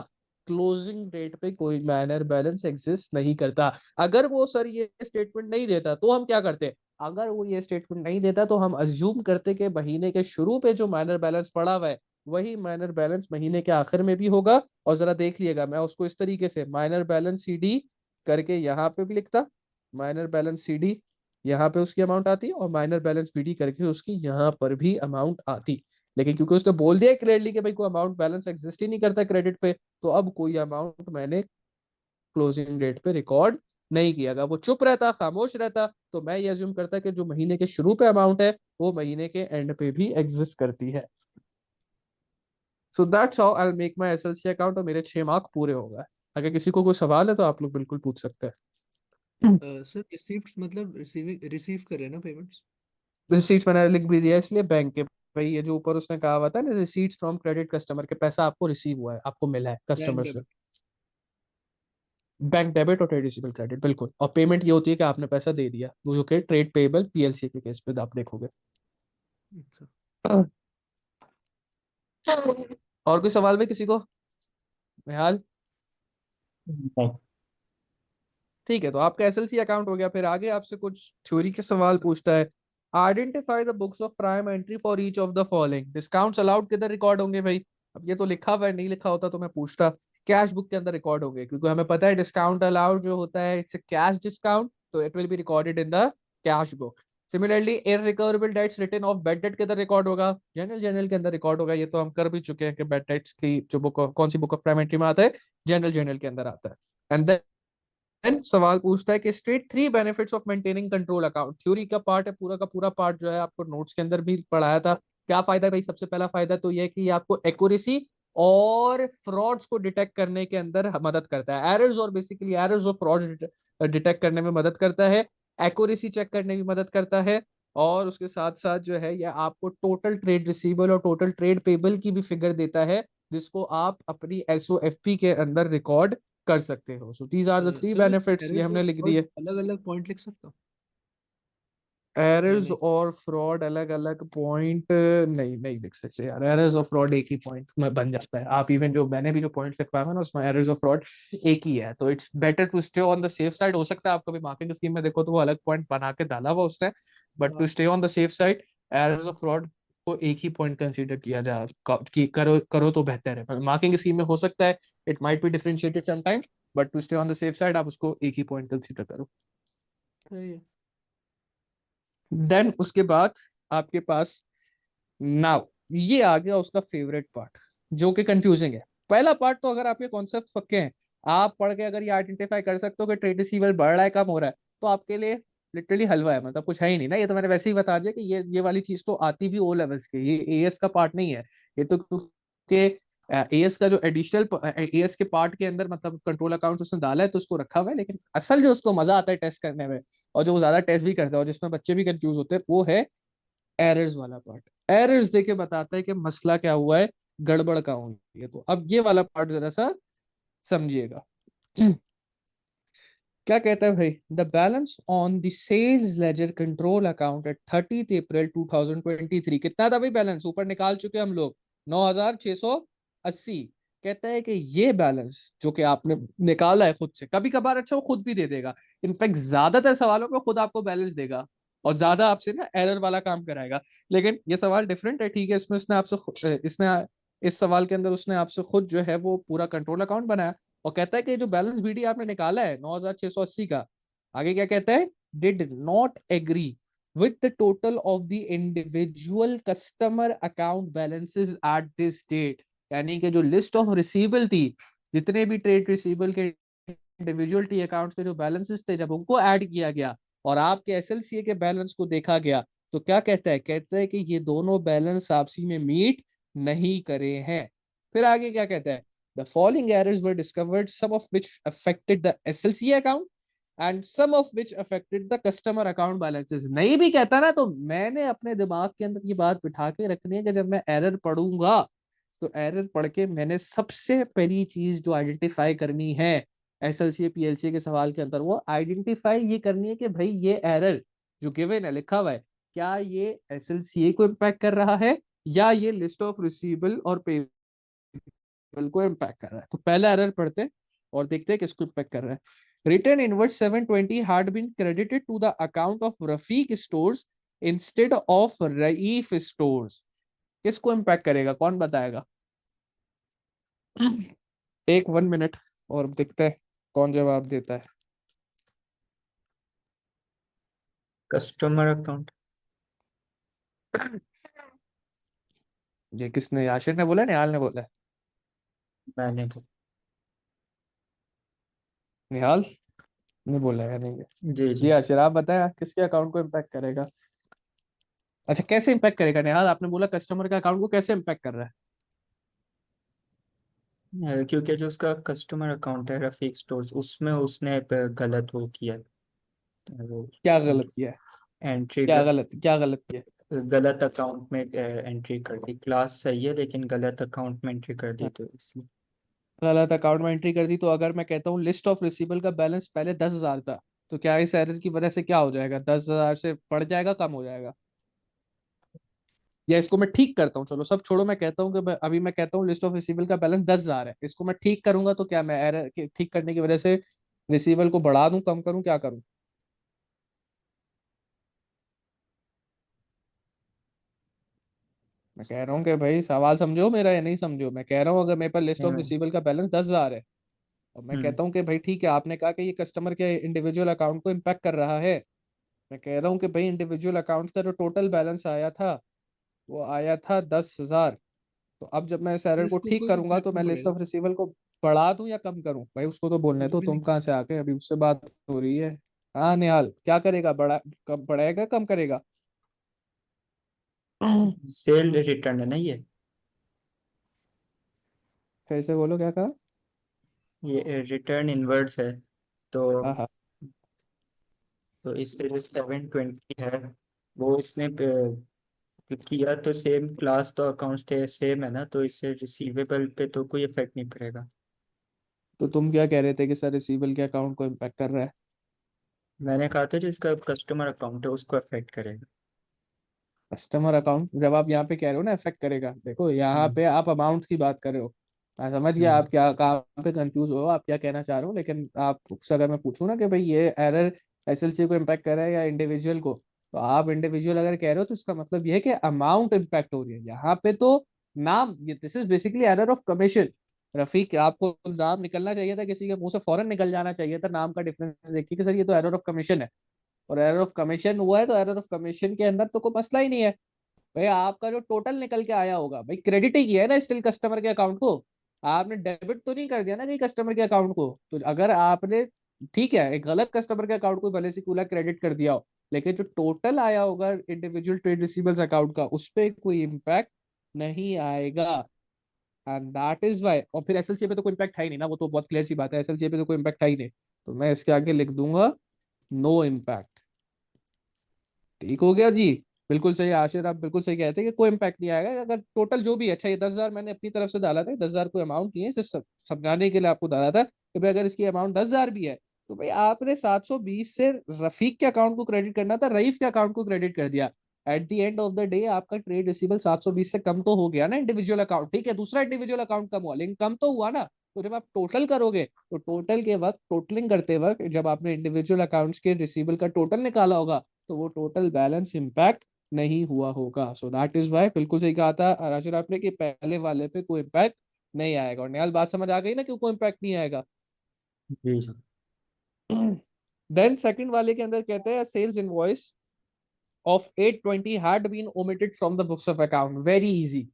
क्लोजिंग डेट पे कोई माइनर बैलेंस एग्जिस्ट नहीं करता। अगर वो सर ये स्टेटमेंट नहीं देता तो हम क्या करते, अगर वो ये स्टेटमेंट नहीं देता तो हम अज्यूम करते कि महीने के शुरू पे जो माइनर बैलेंस पड़ा हुआ है वही माइनर बैलेंस महीने के आखिर में भी होगा। और जरा देख लिएगा, मैं उसको इस तरीके से माइनर बैलेंस सीडी करके यहाँ पे भी लिखता, माइनर बैलेंस सीडी यहाँ पे उसकी अमाउंट आती और माइनर बैलेंस बीडी करके उसकी यहाँ पर भी अमाउंट आती। लेकिन क्योंकि उसने बोल दिया क्लियरली कि भाई कोई अमाउंट बैलेंस एग्जिस्ट ही नहीं करता क्रेडिट पे, तो अब कोई अमाउंट मैंने क्लोजिंग डेट पे रिकॉर्ड नहीं किया। अगर वो चुप रहता, खामोश रहता, तो मैं ये अज्यूम करता कि जो महीने के शुरू पे अमाउंट है वो महीने के एंड पे भी एग्जिस्ट करती है। So that's how I will make my SLC account, और मेरे 6 मार्क पूरे हो गए। अगर किसी को कोई सवाल है तो आप लोग बिल्कुल पूछ सकते हैं। सर रिसीप्ट मतलब रिसीव करे ना पेमेंट्स। रिसीट्स मैंने लिख भी दिया इसलिए बैंक के, भाई ये जो ऊपर उसने कहा हुआ था ना, रिसीट्स फ्रॉम क्रेडिट कस्टमर, के पैसा आपको रिसीव हुआ है, आपको मिला है बैंक कस्टमर से। डेबिट। बैंक डेबिट और ट्रेड रिसीवेबल क्रेडिट, बिल्कुल। और पेमेंट ये होती है कि आपने पैसा दे दिया, वो जो कि ट्रेड पेएबल पीएलसी के केस पे आप देखोगे। अच्छा। और कोई सवाल भाई किसी को, निहाल? नहीं। ठीक है, तो आपका एसएलसी अकाउंट हो गया। फिर आगे आपसे कुछ थ्योरी के सवाल पूछता है। Identify the books of prime entry for each of the following. Discounts allowed किधर रिकॉर्ड होंगे भाई? अब ये तो लिखा हुआ है, नहीं लिखा होता तो मैं पूछता। कैश बुक के अंदर रिकॉर्ड होंगे, क्योंकि हमें पता है डिस्काउंट अलाउड जो होता है इट्स कैश डिस्काउंट, तो it will be recorded in the cash book. Similarly irrecoverable debts written off bad debt के अंदर रिकॉर्ड होगा, जनरल के अंदर रिकॉर्ड होगा। ये तो हम कर भी चुके हैं कि बैड डेट्स की जो बुक, कौन सी बुक ऑफ प्राइम एंट्री में आता है, जनरल के अंदर आता है। एंड देन सवाल पूछता है कि state 3 benefits of maintaining control account. Theory का पार्ट है, पूरा का पूरा पार्ट जो है आपको नोट्स के अंदर भी पढ़ाया था। क्या फायदा है भाई? सबसे पहला फायदा तो यह है कि ये आपको एक्यूरेसी और फ्रॉड्स को डिटेक्ट करने के अंदर मदद करता है। एरर्स और बेसिकली एरर्स और फ्रॉड्स डिटेक्ट करने में मदद करता है, एक्यूरेसी चेक करने में मदद करता है, और उसके साथ साथ जो है यह आपको टोटल ट्रेड रिसीवेबल और टोटल ट्रेड पेबल की भी फिगर देता है, जिसको आप अपनी एसओएफपी के अंदर रिकॉर्ड कर सकते हो। So these are the 3 sir benefits, ये एरर्स हमने और लिख दिए। फ्रॉड अलग अलग पॉइंट लिख सकता हूँ या एरर्स नहीं। और फ्रॉड अलग अलग पॉइंट नहीं, नहीं लिख सकते यार। एरर्स और फ्रॉड एक ही पॉइंट में बन जाता है। आप इवन जो मैंने भी जो पॉइंट लिखवाया है ना उसमें एरर्स और फ्रॉड एक ही है, तो it's better to stay on the safe side. हो सकता है आप कभी मार्किंग स्कीम में देखो तो वो अलग पॉइंट बना के डाला हुआ उसने, बट टू हाँ। Stay on the safe side errors और फ्रॉड को एक ही पॉइंट कंसीडर किया जाए कि करो करो तो बेहतर है। मार्किंग स्कीम में हो सकता है it might be differentiated sometimes, but to stay on the safe side आप उसको एक ही पॉइंट कंसीडर करो। सही है। देन उसके बाद आपके पास नाउ ये आ गया उसका फेवरेट पार्ट, जो कि कंफ्यूजिंग है। पहला पार्ट तो अगर आपके कॉन्सेप्ट पक्के हैं, आप पढ़ के अगर ये आइडेंटिफाई कर सकते हो कि ट्रेड रिसीवेबल बढ़ रहा है कम हो रहा है, तो आपके लिए लिटरली हलवा है, मतलब कुछ है ही नहीं ना। ये तो मैंने वैसे ही बता दिया कि ये वाली चीज तो आती भी ओ लेवल्स के, ये एएस का पार्ट नहीं है। ये तो क्योंकि एएस का जो एडिशनल एएस के पार्ट के अंदर मतलब कंट्रोल अकाउंट उसने डाला है तो उसको रखा हुआ है, लेकिन असल जो उसको मजा आता है टेस्ट करने में, और जो वो ज्यादा टेस्ट भी करता है और जिसमें बच्चे भी कंफ्यूज होते हैं, वो है एरर्स वाला पार्ट। एरर्स देके बताता है कि मसला क्या हुआ है, गड़बड़ कहाँ हुई है। तो अब ये वाला पार्ट जरा सा समझिएगा। क्या कहता है भाई? The balance on the sales ledger control account at 30 April 2023 कितना था भाई? बैलेंस ऊपर निकाल चुके हम लोग, 9680। कहता है कि ये बैलेंस जो कि आपने निकाला है खुद से, कभी कभार अच्छा वो खुद भी दे देगा, इनफैक्ट ज्यादातर सवालों में खुद आपको बैलेंस देगा और ज्यादा आपसे ना एरर वाला काम कराएगा। लेकिन ये सवाल डिफरेंट है, ठीक है, इसमें इसने आपसे इसने इस सवाल के अंदर उसने आपसे खुद जो है वो पूरा कंट्रोल अकाउंट बनाया, और कहता है कि जो बैलेंस बीडी आपने निकाला है 9680 का, आगे क्या कहता है? Did not agree with the total of the individual customer account balances at this date. यानी कि जो लिस्ट ऑफ रिसीवेबल थी, जितने भी ट्रेड रिसीवेबल के इंडिविजुअल टी अकाउंट के जो बैलेंसेस थे, जब उनको ऐड किया गया और आपके एसएलसीए के बैलेंस को देखा गया, तो क्या कहता है? कहता है कि ये दोनों बैलेंस आपसी में मीट नहीं करे हैं। फिर आगे क्या कहता है? The following errors were discovered, some of which affected the SLC account. And some of which affected the customer account balances. नहीं भी कहता ना तो मैंने अपने दिमाग के अंदर ये बात बिठा के रखनी है कि जब मैं एरर पढ़ूंगा तो एरर पढ़ के मैंने सबसे पहली चीज जो आइडेंटिफाई करनी है एसएलसी पीएलसी के सवाल के अंदर, वो आइडेंटिफाई ये करनी है कि भाई ये एरर जो गिवन है, लिखा हुआ है, क्या ये एसएलसीए को इम्पैक्ट कर रहा है या ये लिस्ट ऑफ रिसीवेबल और पेबल को इम्पैक्ट कर रहा है। तो पहला एरर पढ़ते हैं और देखते हैं किसको इम्पैक्ट कर रहा है। Return inverse 720 had been credited to the account of Rafiq stores instead of Raif stores। किसको इम्पैक्ट करेगा, कौन बताएगा? एक 1 मिनट और देखते हैं कौन जवाब देता है। Customer account. ये किसने, याशिर ने बोला, निहाल ने बोला? मैंने निहाल ने बोला है नहीं? जी जी जी। याशिर, आप बताया किसके अकाउंट को इम्पैक्ट करेगा? अच्छा, कैसे इम्पैक्ट करेगा निहाल? आपने बोला कस्टमर के अकाउंट को कैसे इम्पैक्ट कर रहा है? क्योंकि जो उसका कस्टमर अकाउंट है रफीक स्टोर्स, उसमें उसने गलत वो किया है, वो क्या गलत किया है? एंट्री क्या गलत किया गलत अकाउंट में एंट्री कर दी। क्लास सही है लेकिन गलत अकाउंट में एंट्री कर दी, है? तो इसलिए। गलत अकाउंट में एंट्री कर दी। तो अगर मैं कहता हूँ लिस्ट ऑफ रिसीवेबल का बैलेंस पहले 10,000 था, तो क्या इस एरर की वजह से क्या हो जाएगा? 10,000 से बढ़ जाएगा, कम हो जाएगा? या इसको मैं ठीक करता हूँ, चलो सब छोड़ो, मैं कहता हूँ कि अभी मैं कहता हूँ लिस्ट ऑफ रिसीवेबल का बैलेंस 10,000 है, इसको मैं ठीक करूंगा तो क्या मैं एरर ठीक करने की वजह से रिसीवेबल को बढ़ा दूं, कम करूं, क्या करूं? मैं कह रहा हूँ कि भाई सवाल समझो मेरा या नहीं समझो। मैं कह रहा हूँ अगर मेरे पास लिस्ट ऑफ हम्म रिसीवेबल का बैलेंस 10,000 है और मैं कहता हूँ कि भाई ठीक है, आपने कहा कि ये कस्टमर के इंडिविजुअल अकाउंट को इम्पैक्ट कर रहा है। मैं कह रहा हूँ कि भाई इंडिविजुअल अकाउंट का जो टोटल बैलेंस आया था वो आया था 10,000। तो अब जब मैं इस तो एरर को इसको ठीक कोई करूंगा इफेक्ट तो नहीं मैं लिस्ट पड़ेगा, ऑफ रिसीवेबल को बढ़ा दूं या कम करूं? भाई उसको तो बोलने कुछ दो, भी तुम नहीं। कहाँ से आके अभी उससे बात हो रही है। हाँ निहाल, क्या करेगा? कम बढ़ाएगा, कम करेगा? सेल रिटर्न है ना ये। फिर से बोलो, क्या कहा? ये रिटर्न इनवर्ड्स है, तो हाँ हाँ। इससे जो 720 है वो इसने किया, तो सेम क्लास तो अकाउंट्स थे सेम है ना, तो इससे रिसीवेबल पे तो कोई इफेक्ट नहीं पड़ेगा। तो तुम क्या कह रहे थे कि सर रिसीवेबल के अकाउंट को इम्पैक्ट कर रहा है? मैंने कहा था जो इसका कस्टमर अकाउंट है उसको अफेक्ट करेगा। कस्टमर अकाउंट जब आप यहाँ पे कह रहे हो ना इफेक्ट करेगा, देखो यहाँ हम्म पे आप अमाउंट की बात कर रहे हो। मैं समझ गया हम्म आप क्या कहाँ पे कंफ्यूज हो, आप क्या कहना चाह रहे हो, लेकिन आपसे अगर मैं पूछूं ना कि भाई ये एरर एसएलसी को इम्पैक्ट कर रहा है या इंडिविजुअल को, तो आप इंडिविजुअल अगर कह रहे हो तो इसका मतलब ये है कि अमाउंट इम्पैक्ट हो रही है यहाँ पे। तो नाम, ये this is basically error of commission. Rafiq, आपको नाम निकलना चाहिए था, किसी के मुंह से फौरन निकल जाना चाहिए था नाम का डिफरेंस देखिए कि सर ये तो एरर ऑफ कमीशन है। और एरर ऑफ कमीशन हुआ है तो एरर ऑफ कमीशन के अंदर तो कोई मसला ही नहीं है। भाई आपका जो टोटल निकल के आया होगा, भाई क्रेडिट ही किया है ना स्टिल कस्टमर के अकाउंट को। आपने डेबिट तो नहीं कर दिया ना कहीं कस्टमर के अकाउंट को। तो अगर आपने, ठीक है, एक गलत कस्टमर के अकाउंट को भले से कूला क्रेडिट कर दिया हो, लेकिन जो टोटल आया होगा इंडिविजुअल ट्रेड रिसीवेबल्स अकाउंट का, उस पर कोई इम्पैक्ट नहीं आएगा। And that is why. और फिर एसएलसी पे तो कोई इम्पैक्ट है ही नहीं ना, वो तो बहुत क्लियर सी बात है, एसएलसी पे तो कोई इम्पैक्ट है ही नहीं। तो मैं इसके आगे लिख दूंगा नो इम्पैक्ट। ठीक हो गया जी। बिल्कुल सही आशिर, आप बिल्कुल सही कहते हैं कि कोई इम्पैक्ट नहीं आएगा अगर टोटल जो भी है। अच्छा, ये 10,000 मैंने अपनी तरफ से डाला था, 10,000 कोई अमाउंट नहीं है, सिर्फ समझाने के लिए आपको डाला था कि भाई अगर इसकी अमाउंट 10,000 भी है तो भाई आपने 720 से रफीक के अकाउंट को क्रेडिट करना था, रईफ के अकाउंट को क्रेडिट कर दिया। At the end of the day आपका ट्रेड रिसीवेबल 720 से कम तो हो गया ना इंडिविजुअल अकाउंट, ठीक है, दूसरा इंडिविजुअल अकाउंट कम हुआ लेकिन कम तो हुआ ना। तो जब आप टोटल करोगे तो टोटल के वक्त, टोटलिंग करते वक्त जब आपने इंडिविजुअल अकाउंट्स के रिसीवेबल का टोटल निकाला होगा तो वो टोटल बैलेंस इम्पैक्ट नहीं हुआ होगा। सो दैट इज वाई, बिल्कुल सही कहा था राशिद आपने कि पहले वाले पे कोई इम्पैक्ट नहीं आएगा। और निहाल, बात समझ आ गई ना कि कोई इम्पैक्ट नहीं आएगा? जी जी। देन सेकंड वाले के अंदर कहते हैं sales invoice of 820 had been omitted from the books of account। Very easy,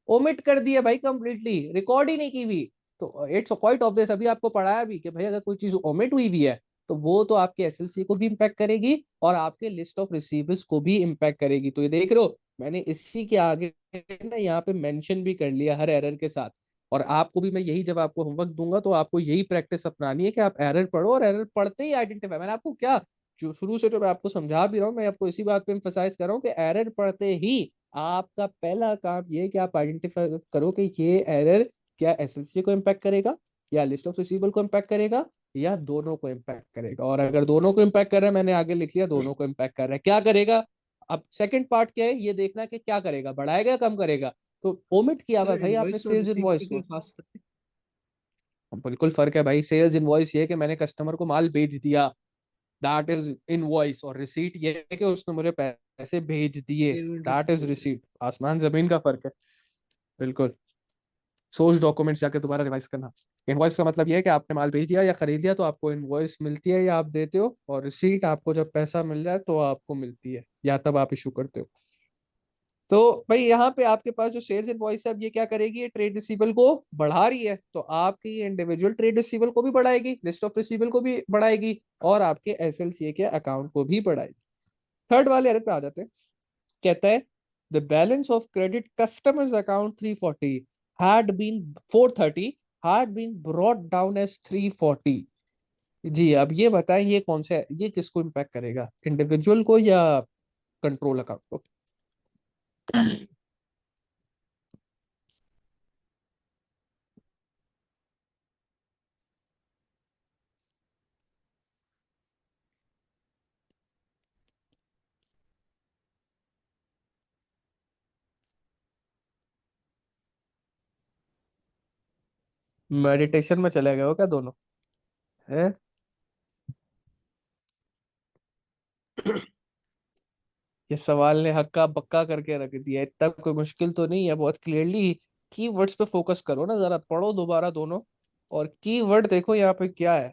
omit कर दिया भाई, कंप्लीटली रिकॉर्ड ही नहीं की हुई। तो इट्स क्वाइट ऑब्वियस, अभी आपको पढ़ाया भी कि भाई अगर कोई चीज ओमिट हुई भी है तो वो तो आपके एसएलसी को भी इम्पैक्ट करेगी और आपके लिस्ट ऑफ रिसीवेबल्स को भी इम्पैक्ट करेगी। तो ये देख रहे हो, मैंने इसी के आगे ना यहाँ पे मेंशन भी कर लिया हर एरर के साथ। और आपको भी मैं यही, जब आपको होमवर्क दूंगा तो आपको यही प्रैक्टिस अपनानी है कि आप एरर पढ़ो और एरर पढ़ते ही आइडेंटिफाई, मैंने आपको क्या जो शुरू से जो मैं आपको समझा भी रहा हूँ, मैं आपको इसी बात पे एम्फसाइज कर रहा हूँ कि एरर पढ़ते ही आपका पहला काम ये है कि आप आइडेंटिफाई करो कि ये एरर क्या एसएलसी को इम्पैक्ट करेगा, या लिस्ट ऑफ रिसीवेबल को इम्पैक्ट करेगा, या दोनों को इम्पैक्ट करेगा। और अगर दोनों को इम्पैक्ट कर रहा है, मैंने आगे लिख लिया दोनों को इम्पैक्ट कर रहा है, क्या करेगा। अब सेकंड पार्ट क्या है, ये देखना कि क्या करेगा, बढ़ाएगा या कम करेगा। तो ओमिट किया हुआ सर है भाई आपने इनवॉइस और सेल्स रिसीट पे इनवॉइस कोई को। खास फर्क है? बिल्कुल फर्क है भाई। सेल्स इनवॉइस ये है कि मैंने कस्टमर को माल बेच दिया, दैट इज इनवॉइस। और रिसीट ये है कि उसने मुझे पैसे भेज दिए, payment that is receive. Receipt. आसमान जमीन का फर्क है। बिल्कुल। सोर्स डॉक्यूमेंट्स जाके दोबारा रिवाइज करना। इनवॉइस का मतलब ये है कि आपने माल भेज दिया या खरीद लिया तो आपको इनवॉइस मिलती है या आप देते हो, और रिसीट आपको जब पैसा मिल जाए तो आपको मिलती है या तब आप इशू करते हो। तो भाई यहाँ पे आपके पास जो सेल्स इनवॉइस है, अब ये क्या करेगी, ये ट्रेड रिसीवेबल को बढ़ा रही है, तो आपकी इंडिविजुअल ट्रेड रिसीवेबल को भी बढ़ाएगी, लिस्ट ऑफ रिसीवेबल को भी बढ़ाएगी, और आपके एसएलसीए के अकाउंट को भी बढ़ाएगी। थर्ड वाले एरर पे आ जाते हैं। कहता है the balance of credit customers account 340 had been 430 had been brought down as 340। जी अब ये बताएं, ये कौन सा है, ये किसको इम्पैक्ट करेगा, इंडिविजुअल को या कंट्रोल अकाउंट को। मेडिटेशन में चले गए हो क्या दोनों है। ये सवाल ने हक्का बक्का करके रख दिया है, इतना कोई मुश्किल तो नहीं है, बहुत क्लियरली कीवर्ड्स पे फोकस करो ना, जरा पढ़ो दोबारा दोनों, और कीवर्ड देखो यहाँ पे क्या है।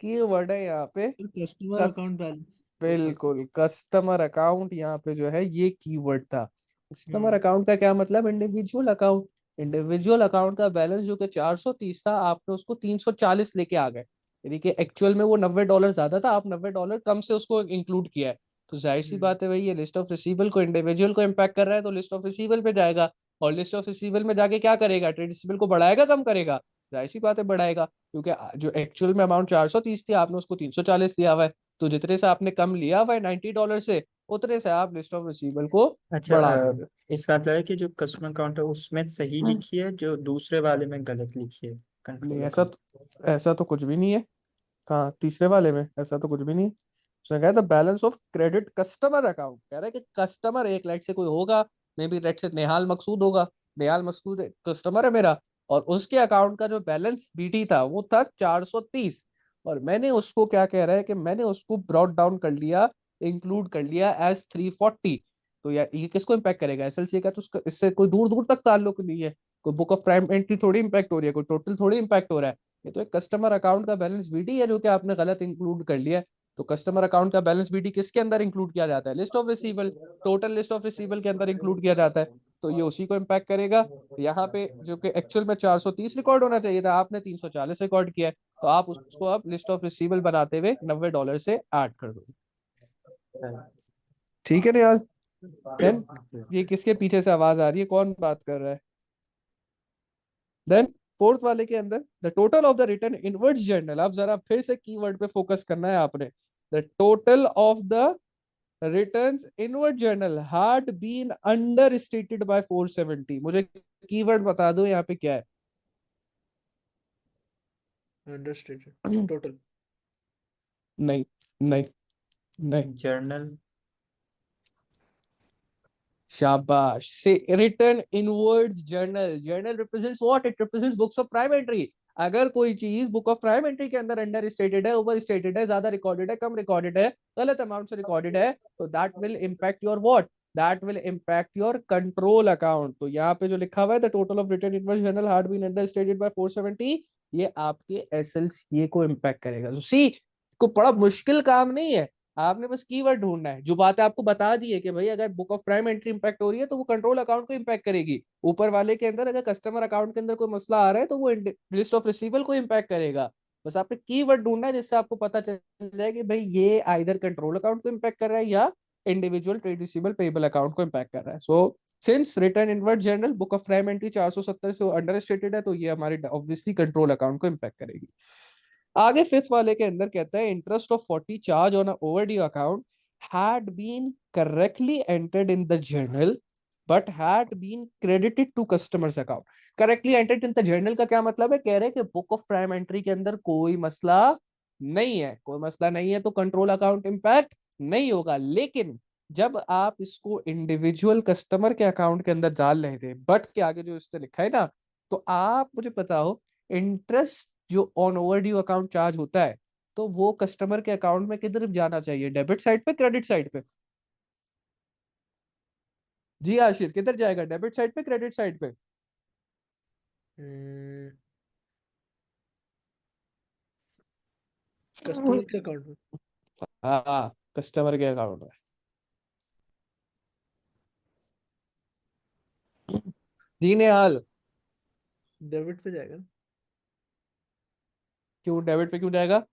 कीवर्ड है यहाँ पे कस्टमर कस अकाउंट बैलेंस। अच्छा। बिल्कुल कस्टमर अकाउंट, यहाँ पे जो है ये कीवर्ड था। कस्टमर हम्म। अकाउंट का क्या मतलब, इंडिविजुअल अकाउंट। इंडिविजुअल अकाउंट का बैलेंस जो कि 430 था, आपने उसको 340 लेके आ गए, यानी कि एक्चुअल में वो $90 ज्यादा था, आप $90 कम से उसको इंक्लूड किया है। तो जाहिर सी हम्म। बात है भाई, ये लिस्ट ऑफ रिसीवेबल को, इंडिविजुअल को इम्पैक्ट कर रहा है, तो लिस्ट ऑफ रिसीवेबल पे जाएगा, और लिस्ट ऑफ रिसीवेबल में जाके क्या करेगा, ट्रेड रिसीवेबल को बढ़ाएगा कम करेगा, जाहिर सी बात है बढ़ाएगा, क्योंकि जो एक्चुअल में अमाउंट 430 थी आपने उसको 340 दिया हुआ है, तो जितने से आपने कम लिया हुआ है $90 से, उतने से आप लिस्ट ऑफ रिसीवेबल को अच्छा, बढ़ा दोगे। इसका मतलब है कि जो कस्टमर अकाउंट है उसमें सही लिखी है, जो दूसरे वाले में गलत लिखी है, नहीं कंट्रोल अकाउंट। ऐसा तो कुछ भी नहीं है। हाँ तीसरे वाले में ऐसा तो कुछ भी नहीं है। उसने कहा था balance of credit customer account, कह रहा है कि कस्टमर एक लाइट से कोई होगा, मे बी लाइट से नेहाल मकसूद होगा, नेहाल मकसूद कस्टमर है मेरा, और उसके अकाउंट का जो बैलेंस बीटी था वो था 430, और मैंने उसको क्या कह रहा है कि मैंने उसको ब्रॉट डाउन कर लिया, इंक्लूड कर लिया एज 340। तो यार ये किसको इम्पैक्ट करेगा, एसएलसी का तो इससे कोई दूर दूर तक ताल्लुक नहीं है, कोई बुक ऑफ प्राइम एंट्री थोड़ी इम्पैक्ट हो रही है, कोई टोटल थोड़ी इम्पैक्ट हो रहा है। ये तो एक कस्टमर अकाउंट का बैलेंस बीटी है जो कि आपने गलत इंक्लूड कर लिया है। तो कस्टमर अकाउंट का बैलेंस बीटी किसके अंदर इंक्लूड किया जाता है, list of receivable, total list of receivable के अंदर इंक्लूड किया जाता है, तो ये उसी को इम्पैक्ट करेगा। यहाँ पे जो कि एक्चुअल में 430 रिकॉर्ड होना चाहिए था, आपने 340 रिकॉर्ड किया है, तो आप उसको अब लिस्ट ऑफ रिसीवेबल बनाते हुए $90 से ऐड कर दो। ठीक है ना यार। देन ये किसके पीछे से आवाज आ रही है, कौन बात कर रहा है। देन फोर्थ वाले के अंदर the total of the return inwards journal, अब जरा फिर से कीवर्ड पे फोकस करना है आपने। The total of the returns inward journal had been understated by 470। मुझे कीवर्ड बता दो यहाँ पे क्या है। अंडरस्टूड। टोटल। नहीं नहीं नहीं। जर्नल। शाबाश से, return inwards journal, journal represents what, it represents books of prime entry. अगर कोई चीज बुक ऑफ प्राइम एंट्री के अंदर अंडर स्टेटेड है, ओवर स्टेटेड है, ज्यादा रिकॉर्डेड है, कम रिकॉर्डेड है, गलत अमाउंट से रिकॉर्डेड है, तो that will impact your what, that will impact your control account. तो यहाँ पे जो लिखा हुआ है the total of return inwards journal had been understated by 470, ये आपके एसएलसीए को इम्पैक्ट करेगा। तो सी को बड़ा मुश्किल काम नहीं है, आपने बस कीवर्ड ढूंढना है, जो बात आपको बता दी है कि भाई अगर book of prime entry impact हो रही है तो वो कंट्रोल अकाउंट को इंपैक्ट करेगी, ऊपर वाले के अंदर अगर कस्टमर अकाउंट के अंदर कोई मसला आ रहा है तो वो लिस्ट ऑफ रिसीवेबल को इंपैक्ट करेगा। बस आपने कीवर्ड ढूंढना है जिससे आपको पता चल जाए कि भाई ये आइदर कंट्रोल अकाउंट को इंपैक्ट कर रहा है या individual trade receivable payable account को इम्पैक्ट कर रहा है। So since return inward journal book of prime entry 470 से अंडर स्टेटेड है, तो ये हमारे ऑब्वियसली कंट्रोल अकाउंट को इम्पैक्ट करेगी। आगे फिफ्थ वाले के अंदर कहता है interest of 40 charge on overdue account had been correctly entered in the journal but had been credited to customers account। correctly entered in the journal का क्या मतलब है? कह रहे हैं कि बुक ऑफ प्राइम एंट्री के अंदर कोई मसला नहीं है, कोई मसला नहीं है, तो कंट्रोल अकाउंट इम्पैक्ट नहीं होगा। लेकिन जब आप इसको इंडिविजुअल कस्टमर के अकाउंट के अंदर डाल रहे थे, बट के आगे जो इसने लिखा है ना, तो आप मुझे पता हो इंटरेस्ट जो ऑन ओवरड्यू अकाउंट चार्ज होता है, तो वो कस्टमर के अकाउंट में किधर जाना चाहिए? डेबिट साइड पे, क्रेडिट साइड पे? जी आशीष, किधर जाएगा? डेबिट साइड पे, क्रेडिट साइड पे? कस्टमर के अकाउंट में। हाँ, कस्टमर के अकाउंट में। जी नेहाल, डेबिट पे जाएगा ना। क्यों डेबिट पे क्यों जाएगा?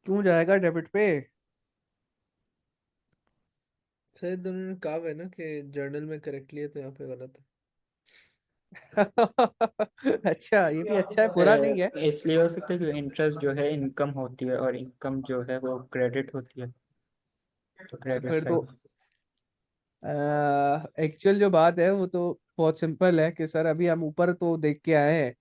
क्यों जाएगा डेबिट पे? शायद उन्होंने कहा है ना कि जर्नल में करेक्टली है तो यहाँ पे गलत है। अच्छा, ये भी अच्छा है, बुरा नहीं है। इसलिए हो सकता है कि इंटरेस्ट जो है इनकम होती है और इनकम जो है वो क्रेडिट होती है, तो क्रेडिट फिर तो साइड। एक्चुअल जो बात है वो तो बहुत सिंपल है कि सर अभी हम ऊपर तो देख के आए हैं,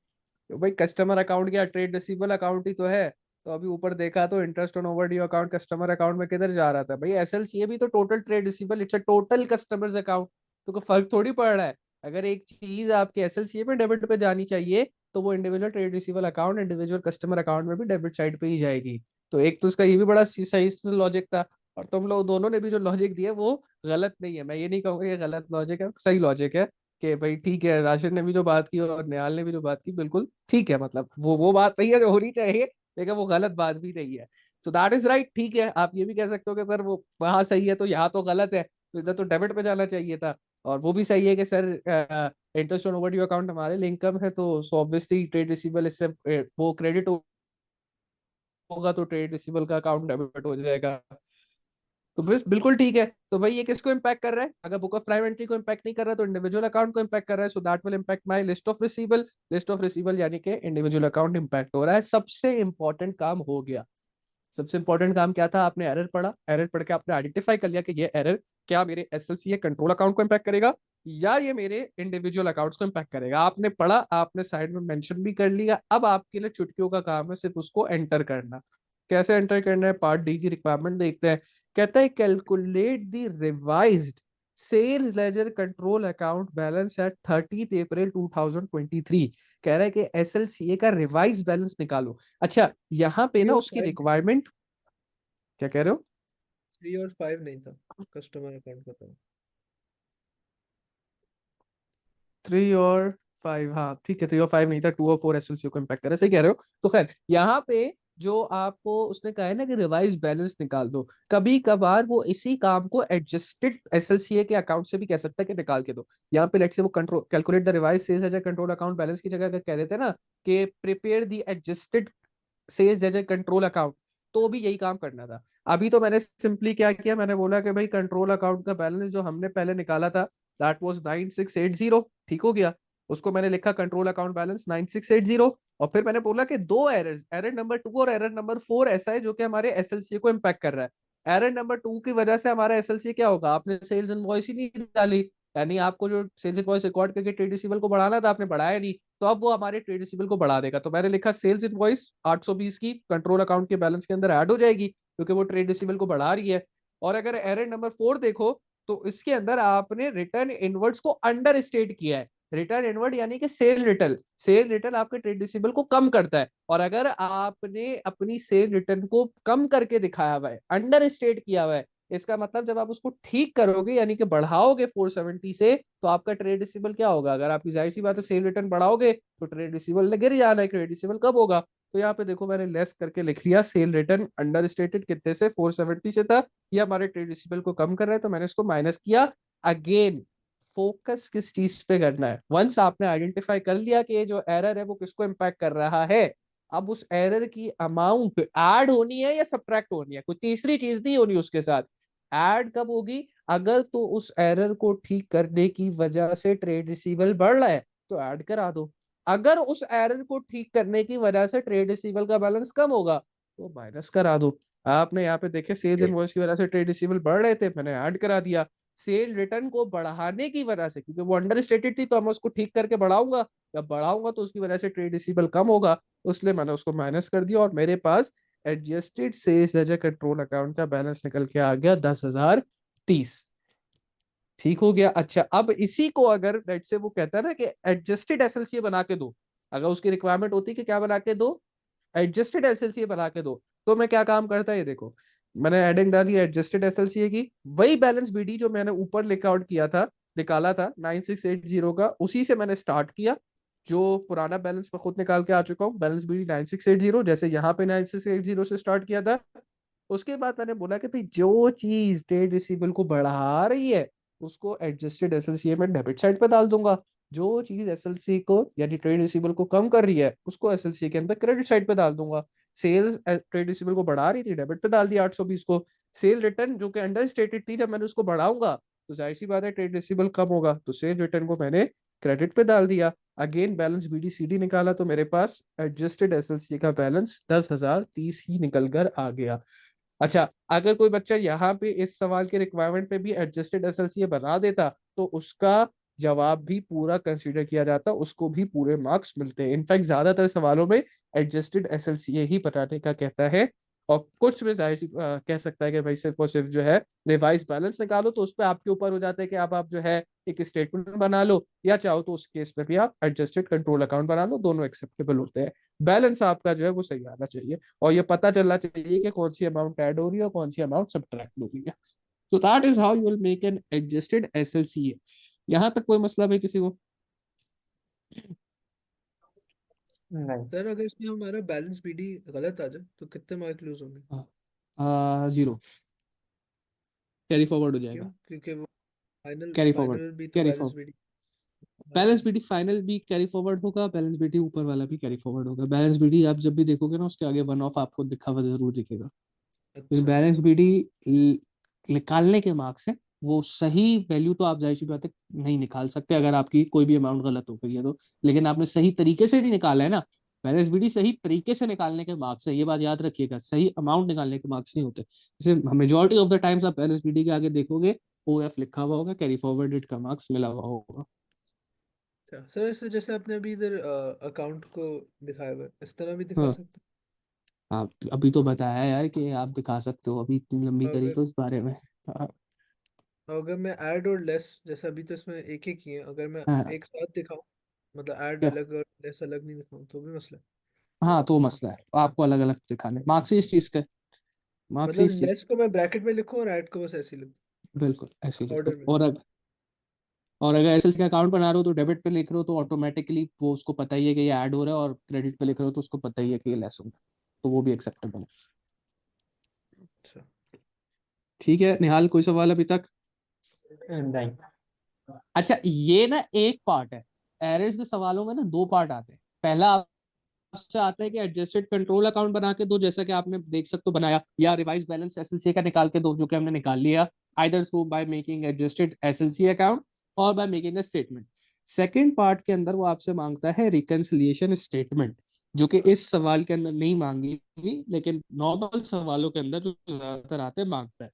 तो भाई कस्टमर अकाउंट क्या ट्रेड रिसीवेबल अकाउंट ही तो है। तो अभी ऊपर देखा तो interest on overdue account customer account में किधर जा रहा था? भाई एसएलसीए भी तो total trade receivable, it's a total customers account. तो कोई फर्क थोड़ी पड़ रहा है। अगर एक चीज आपके एसएलसीए में डेबिट पे जानी चाहिए, तो वो individual trade receivable account individual customer account में भी डेबिट साइड पे ही जाएगी। तो एक तो इसका ये भी बड़ा सही लॉजिक था, और तुम लोग दोनों ने भी जो लॉजिक दिया वो गलत नहीं है। मैं ये नहीं कहूंगा ये गलत लॉजिक है, सही लॉजिक है कि भाई ठीक है, राशिद ने भी जो बात की और निहाल ने भी जो बात की बिल्कुल ठीक है। मतलब वो बात नहीं है जो होनी चाहिए, लेकिन वो गलत बात भी नहीं है। सो दैट इज राइट, ठीक है। आप ये भी कह सकते हो कि सर वो वहां सही है तो यहाँ तो गलत है, तो इधर तो डेबिट पे जाना चाहिए था। और वो भी सही है कि sir interest on overdue account हमारे लिए इनकम है, तो ऑब्वियसली ट्रेड रिसीवेबल इससे वो क्रेडिट होगा, तो ट्रेड रिसीवेबल का अकाउंट डेबिट हो जाएगा। तो बिल्कुल ठीक है। तो भाई ये किसको इम्पैक्ट कर रहा है? अगर बुक ऑफ प्राइम एंट्री को इम्पैक्ट नहीं कर रहा है, तो इंडिविजुअल अकाउंट को इम्पैक्ट कर रहा है। So that will impact my list of receivable. List of receivable यानी कि इंडिविजुअल अकाउंट इम्पैक्ट हो रहा है। सबसे इंपॉर्टेंट काम हो गया। सबसे इंपॉर्टेंट काम क्या था? आपने एरर पढ़ा, एरर पढ़ के आपने आइडेंटिफाई कर लिया कि ये एरर क्या मेरे एसएलसीए कंट्रोल अकाउंट को इम्पैक्ट करेगा या ये मेरे इंडिविजुअल अकाउंट्स को इम्पैक्ट करेगा। आपने पढ़ा, आपने साइड में मेंशन भी कर लिया। अब आपके लिए चुटकियों का काम है सिर्फ उसको एंटर करना। कैसे एंटर करना है? पार्ट डी की रिक्वायरमेंट देखते हैं। कहता है calculate the revised sales ledger control account balance at 30 April 2023। कह रहा है कि एसएलसीए का रिवाइज बैलेंस निकालो। अच्छा, यहाँ पे 3 ना और उसकी 5 नहीं था। रिक्वायरमेंट, क्या कह रहे हो? 3 और 5 नहीं था, कस्टमर अकाउंट का था। 3 और 5, हाँ ठीक है, 3 और 5 नहीं था, 2 और 4 एसएलसी को इम्पैक्ट करे, सही कह रहे हो। तो खैर यहाँ पे जो आपको उसने कहा है ना कि रिवाइज बैलेंस निकाल दो, कभी कभार वो इसी काम को एडजस्टेड एसएलसीए के अकाउंट से भी कह सकता है कि निकाल के दो। यहाँ पे लेट्स से वो control calculate the revise sales एज कंट्रोल अकाउंट बैलेंस की जगह अगर कह देते हैं ना कि प्रिपेयर द एडजस्टेड सेल्स एज कंट्रोल अकाउंट, तो भी यही काम करना था। अभी तो मैंने सिंपली क्या किया, मैंने बोला कि भाई कंट्रोल अकाउंट का बैलेंस जो हमने पहले निकाला था दैट वाज 9680, ठीक हो गया। उसको मैंने लिखा कंट्रोल अकाउंट बैलेंस 9680, और फिर मैंने बोला कि दो एरर्स, एरर नंबर 2 और एरर नंबर 4 ऐसा है जो कि हमारे एसएलसी को इम्पैक्ट कर रहा है। एरर नंबर 2 की वजह से हमारा एसएलसी क्या होगा? आपने सेल्स इनवॉइस ही नहीं डाली, यानी आपको जो सेल्स इनवॉइस रिकॉर्ड करके ट्रेड रिसीवेबल को बढ़ाना था आपने बढ़ाया नहीं, तो अब वो हमारे ट्रेड रिसीवेबल को बढ़ा देगा। तो मैंने लिखा सेल्स इनवॉइस 820 की कंट्रोल अकाउंट के बैलेंस के अंदर ऐड हो जाएगी, क्योंकि वो ट्रेड रिसीवेबल को बढ़ा रही है। और अगर एरर नंबर 4 देखो, तो इसके अंदर आपने रिटर्न इनवर्ड्स को अंडर स्टेट किया है। रिटर्न इनवर्ड यानी कि सेल रिटर्न, सेल रिटर्न आपके ट्रेड रिसीवेबल को कम करता है, और अगर आपने अपनी सेल रिटर्न को कम करके दिखाया हुआ है, अंडर स्टेट किया हुआ है, इसका मतलब जब आप उसको ठीक करोगे यानी कि बढ़ाओगे 470 से, तो आपका ट्रेड रिसीवेबल क्या होगा? अगर आप जाहिर सी बात है सेल रिटर्न बढ़ाओगे तो ट्रेड रिसीवेबल ने गिर जाना है। ट्रेड रिसीवेबल कब होगा? तो यहाँ पे देखो मैंने लेस करके लिख लिया, सेल रिटर्न अंडर स्टेटेड कितने से? 470 से था। ये हमारे ट्रेड रिसीवेबल को कम कर रहा है, तो मैंने इसको माइनस किया। अगेन फोकस किस चीज पे करना है? वंस आपने आइडेंटिफाई कर लिया कि ये जो एरर है वो किसको इम्पैक्ट कर रहा है, अब उस एरर की अमाउंट ऐड होनी है या सब्ट्रैक्ट होनी है, कोई तीसरी चीज नहीं होनी उसके साथ। ऐड कब होगी? अगर तो उस एरर को ठीक करने की वजह से ट्रेड रिसीवेबल बढ़ रहा है तो ऐड करा दो। अगर उस एरर को ठीक करने की वजह से ट्रेड रिसीवेबल का बैलेंस कम होगा तो माइनस करा दो। आपने यहाँ पे देखे सेल्स इनवॉइस की वजह से ट्रेड रिसीवेबल बढ़ रहे थे, मैंने ऐड करा दिया। सेल रिटर्न को बढ़ाने की वजह से, क्योंकि वो अंडर स्टेटेड थी तो मैं उसको ठीक करके बढ़ाऊंगा, जब बढ़ाऊंगा तो उसकी वजह से ट्रेड रिसीवेबल कम होगा, इसलिए मैंने उसको माइनस कर दिया और मेरे पास adjusted sales ledger control account का बैलेंस निकल के आ गया 10,030। ठीक हो गया। अच्छा, अब इसी को अगर लेट से वो कहता है ना कि एडजस्टेड एसएलसीए बना के दो, अगर उसकी रिक्वायरमेंट होती कि क्या बना के दो, एडजस्टेड एसएलसीए बना के दो, तो मैं क्या काम करता है ये देखो। मैंने एडिंग डाली एडजस्टेड एसएलसीए की, वही बैलेंस बीडी जो मैंने ऊपर लिख आउट किया था, निकाला था 9680 का, उसी से मैंने स्टार्ट किया। जो पुराना बैलेंस मैं खुद निकाल के आ चुका हूँ, बैलेंस बीडी 9680, जैसे यहाँ पे 9680 से स्टार्ट किया था। उसके बाद मैंने बोला कि भाई जो चीज ट्रेड रिसीवेबल को बढ़ा रही है उसको एडजस्टेड एसएलसीए में डेबिट साइड पे डाल दूंगा, जो चीज एसएलसी को यानी ट्रेड रिसीवेबल को कम कर रही है उसको एसएलसी के अंदर क्रेडिट साइड पे डाल दूंगा। सेल्स ट्रेड रिसीवेबल को बढ़ा रही थी, डेबिट पे डाल दिया 820 को। सेल रिटर्न जो कि अंडर स्टेटेड थी, जब मैंने उसको बढ़ाऊंगा तो जाहिर सी बात है ट्रेड रिसीवेबल कम होगा, तो सेल रिटर्न को मैंने क्रेडिट पे डाल दिया। अगेन बैलेंस बीडीसीडी निकाला तो मेरे पास एडजस्टेड एसएलसी का बैलेंस 10,030 ही निकल कर आ गया। अच्छा, अगर कोई बच्चा यहाँ पे इस सवाल के रिक्वायरमेंट पे भी एडजस्टेड एसएलसीए बना देता तो उसका जवाब भी पूरा कंसीडर किया जाता, उसको भी पूरे मार्क्स मिलते हैं। इनफैक्ट ज्यादातर सवालों में एडजस्टेड एसएलसीए ही बनाने का कहता है, और कुछ में जाहिर कह सकता है कि भाई सिर्फ और सिर्फ जो है रिवाइज बैलेंस निकालो, तो उस पर आपके ऊपर हो जाता है कि अब आप जो है एक स्टेटमेंट बना लो, या चाहो तो उस केस में भी आप एडजस्टेड कंट्रोल अकाउंट बना लो, दोनों एक्सेप्टेबल होते हैं। बैलेंस आपका जो है वो सही आना चाहिए, और ये पता चलना चाहिए कि कौन सी अमाउंट ऐड हो रही है और कौन सी अमाउंट सब्ट्रैक्ट हो रही है। तो that is how you will make an adjusted SLCA. यहाँ तक कोई मसला है किसी को? नहीं। सर अगर इसमें हमारा बैलेंस बीडी गलत आ जाए तो कितने मार्क लूज होंगे? जीरो, कैरी फॉरवर्ड हो क्यों? जाएगा। क्योंकि वो फाइनल कैरी फॉरवर्ड, फाइनल भी तो carry balance forward, BD balance हाँ। बीडी फाइनल भी कैरी फॉरवर्ड होगा, बैलेंस बीडी ऊपर वाला भी कैरी फॉरवर्ड होगा। बैलेंस बीडी आप जब भी देखोगे ना उसके आगे वन ऑफ आपको दिखा हुआ जरूर दिखेगा, क्योंकि अच्छा बैलेंस बीडी निकालने के मार्क्स है, वो सही वैल्यू तो आप जाहिर सी बात है नहीं निकाल सकते अगर आपकी कोई भी अमाउंट गलत हो गई है तो, लेकिन आपने सही तरीके से नहीं निकाला है ना। बैलेंस बीडी सही तरीके से निकालने के मार्क्स है, ये बात याद रखिएगा, सही अमाउंट निकालने के मार्क्स नहीं होते। जैसे मेजोरिटी ऑफ द टाइम्स आप बैलेंस बीडी के आगे देखोगे ओ एफ लिखा हुआ होगा, कैरी फॉरवर्डेड का मार्क्स मिला हुआ होगा। अच्छा सर, इससे जैसे आपने अभी इधर अकाउंट को दिखाया हुआ है, इस तरह भी दिखा हाँ, सकते आप अभी तो बताया यार कि आप दिखा सकते हो, अभी इतनी लंबी हैं? करी अगर तो इस बारे में। हाँ, अगर मैं ऐड और लेस, जैसे अभी तो इसमें एक एक ही है, अगर मैं हाँ, एक साथ दिखाऊं, मतलब ऐड क्या? अलग और लेस अलग नहीं दिखाऊं तो भी मसला है? हाँ तो मसला है, आपको अलग अलग दिखाने मार्क्स इस चीज का, मार्क्स मतलब इस चीज लेस को मैं ब्रैकेट में लिखूं और ऐड को बस ऐसे ही लिखूं बिल्कुल ऐसे ही लिख दो। ऑर्डर में? और अगर एसएल का अकाउंट बना रहे हो तो डेबिट पे लिख रहे हो तो ऑटोमेटिकली वो उसको पता ही है कि ये ऐड हो रहा है, और क्रेडिट पे लिख रहे हो तो उसको पता ही है कि ये लेस हो रहा है, तो वो भी एक्सेप्टेबल है। अच्छा ठीक है निहाल, कोई सवाल अभी तक? नहीं। अच्छा, ये ना एक पार्ट है, एरर्स के सवालों में ना दो पार्ट आते हैं। पहला आपसे आता है कि एडजस्टेड कंट्रोल अकाउंट बना के दो, जैसा कि आपने देख सकते हो बनाया, या रिवाइज बैलेंस एसएलसी का निकाल के दो, जो कि हमने निकाल लिया, either through by making adjusted SLC account और by making a statement. Second part के अंदर वो आपसे मांगता है रिकंसिलिएशन स्टेटमेंट, जो कि इस सवाल के अंदर नहीं मांगी हुई, लेकिन नॉर्मल सवालों के अंदर जो ज्यादातर आते हैं मांगता है।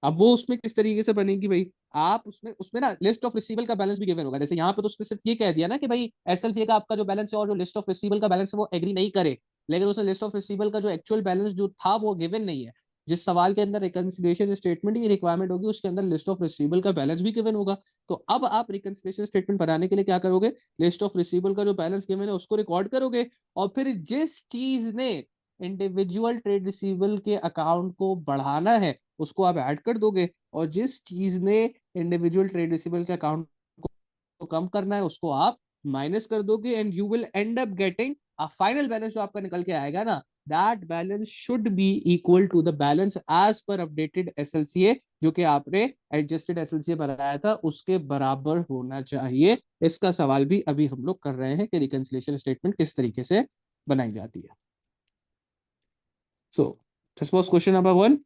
अब वो उसमें किस तरीके से बनेगी भाई, आप उसमें उसमें ना लिस्ट ऑफ रिसीवेबल का बैलेंस भी गिवन होगा, जैसे यहाँ पे तो उसने सिर्फ ये कह दिया ना कि भाई एसएलसी का आपका जो बैलेंस है और जो लिस्ट ऑफ रिसीवेबल का बैलेंस है वो एग्री नहीं करे, लेकिन उसने लिस्ट ऑफ रिसीवेबल का जो एक्चुअल बैलेंस जो था वो गिवन नहीं है। जिस सवाल के अंदर रिकंसिलिएशन स्टेटमेंट की रिक्वायरमेंट होगी उसके अंदर लिस्ट ऑफ रिसीवेबल का बैलेंस भी गिवन होगा। तो अब आप रिकंसिलिएशन स्टेटमेंट बनाने के लिए क्या करोगे, लिस्ट ऑफ रिसीवेबल का जो बैलेंस गिवन है उसको रिकॉर्ड करोगे, और फिर जिस चीज ने इंडिविजुअल ट्रेड रिसीवेबल के अकाउंट को बढ़ाना है उसको आप ऐड कर दोगे, और जिस चीज ने इंडिविजुअल ट्रेड रिसीवेबल के अकाउंट को कम करना है उसको आप माइनस कर दोगे, and you will end up getting a final balance जो आपका निकल के आएगा ना, that balance should be equal to the balance as per updated SLCA, जो कि आपने एडजस्टेड एसएलसीए बनाया था उसके बराबर होना चाहिए। इसका सवाल भी अभी हम लोग कर रहे हैं कि रिकंसिलिएशन स्टेटमेंट किस तरीके से बनाई जाती है। So this was question number 1.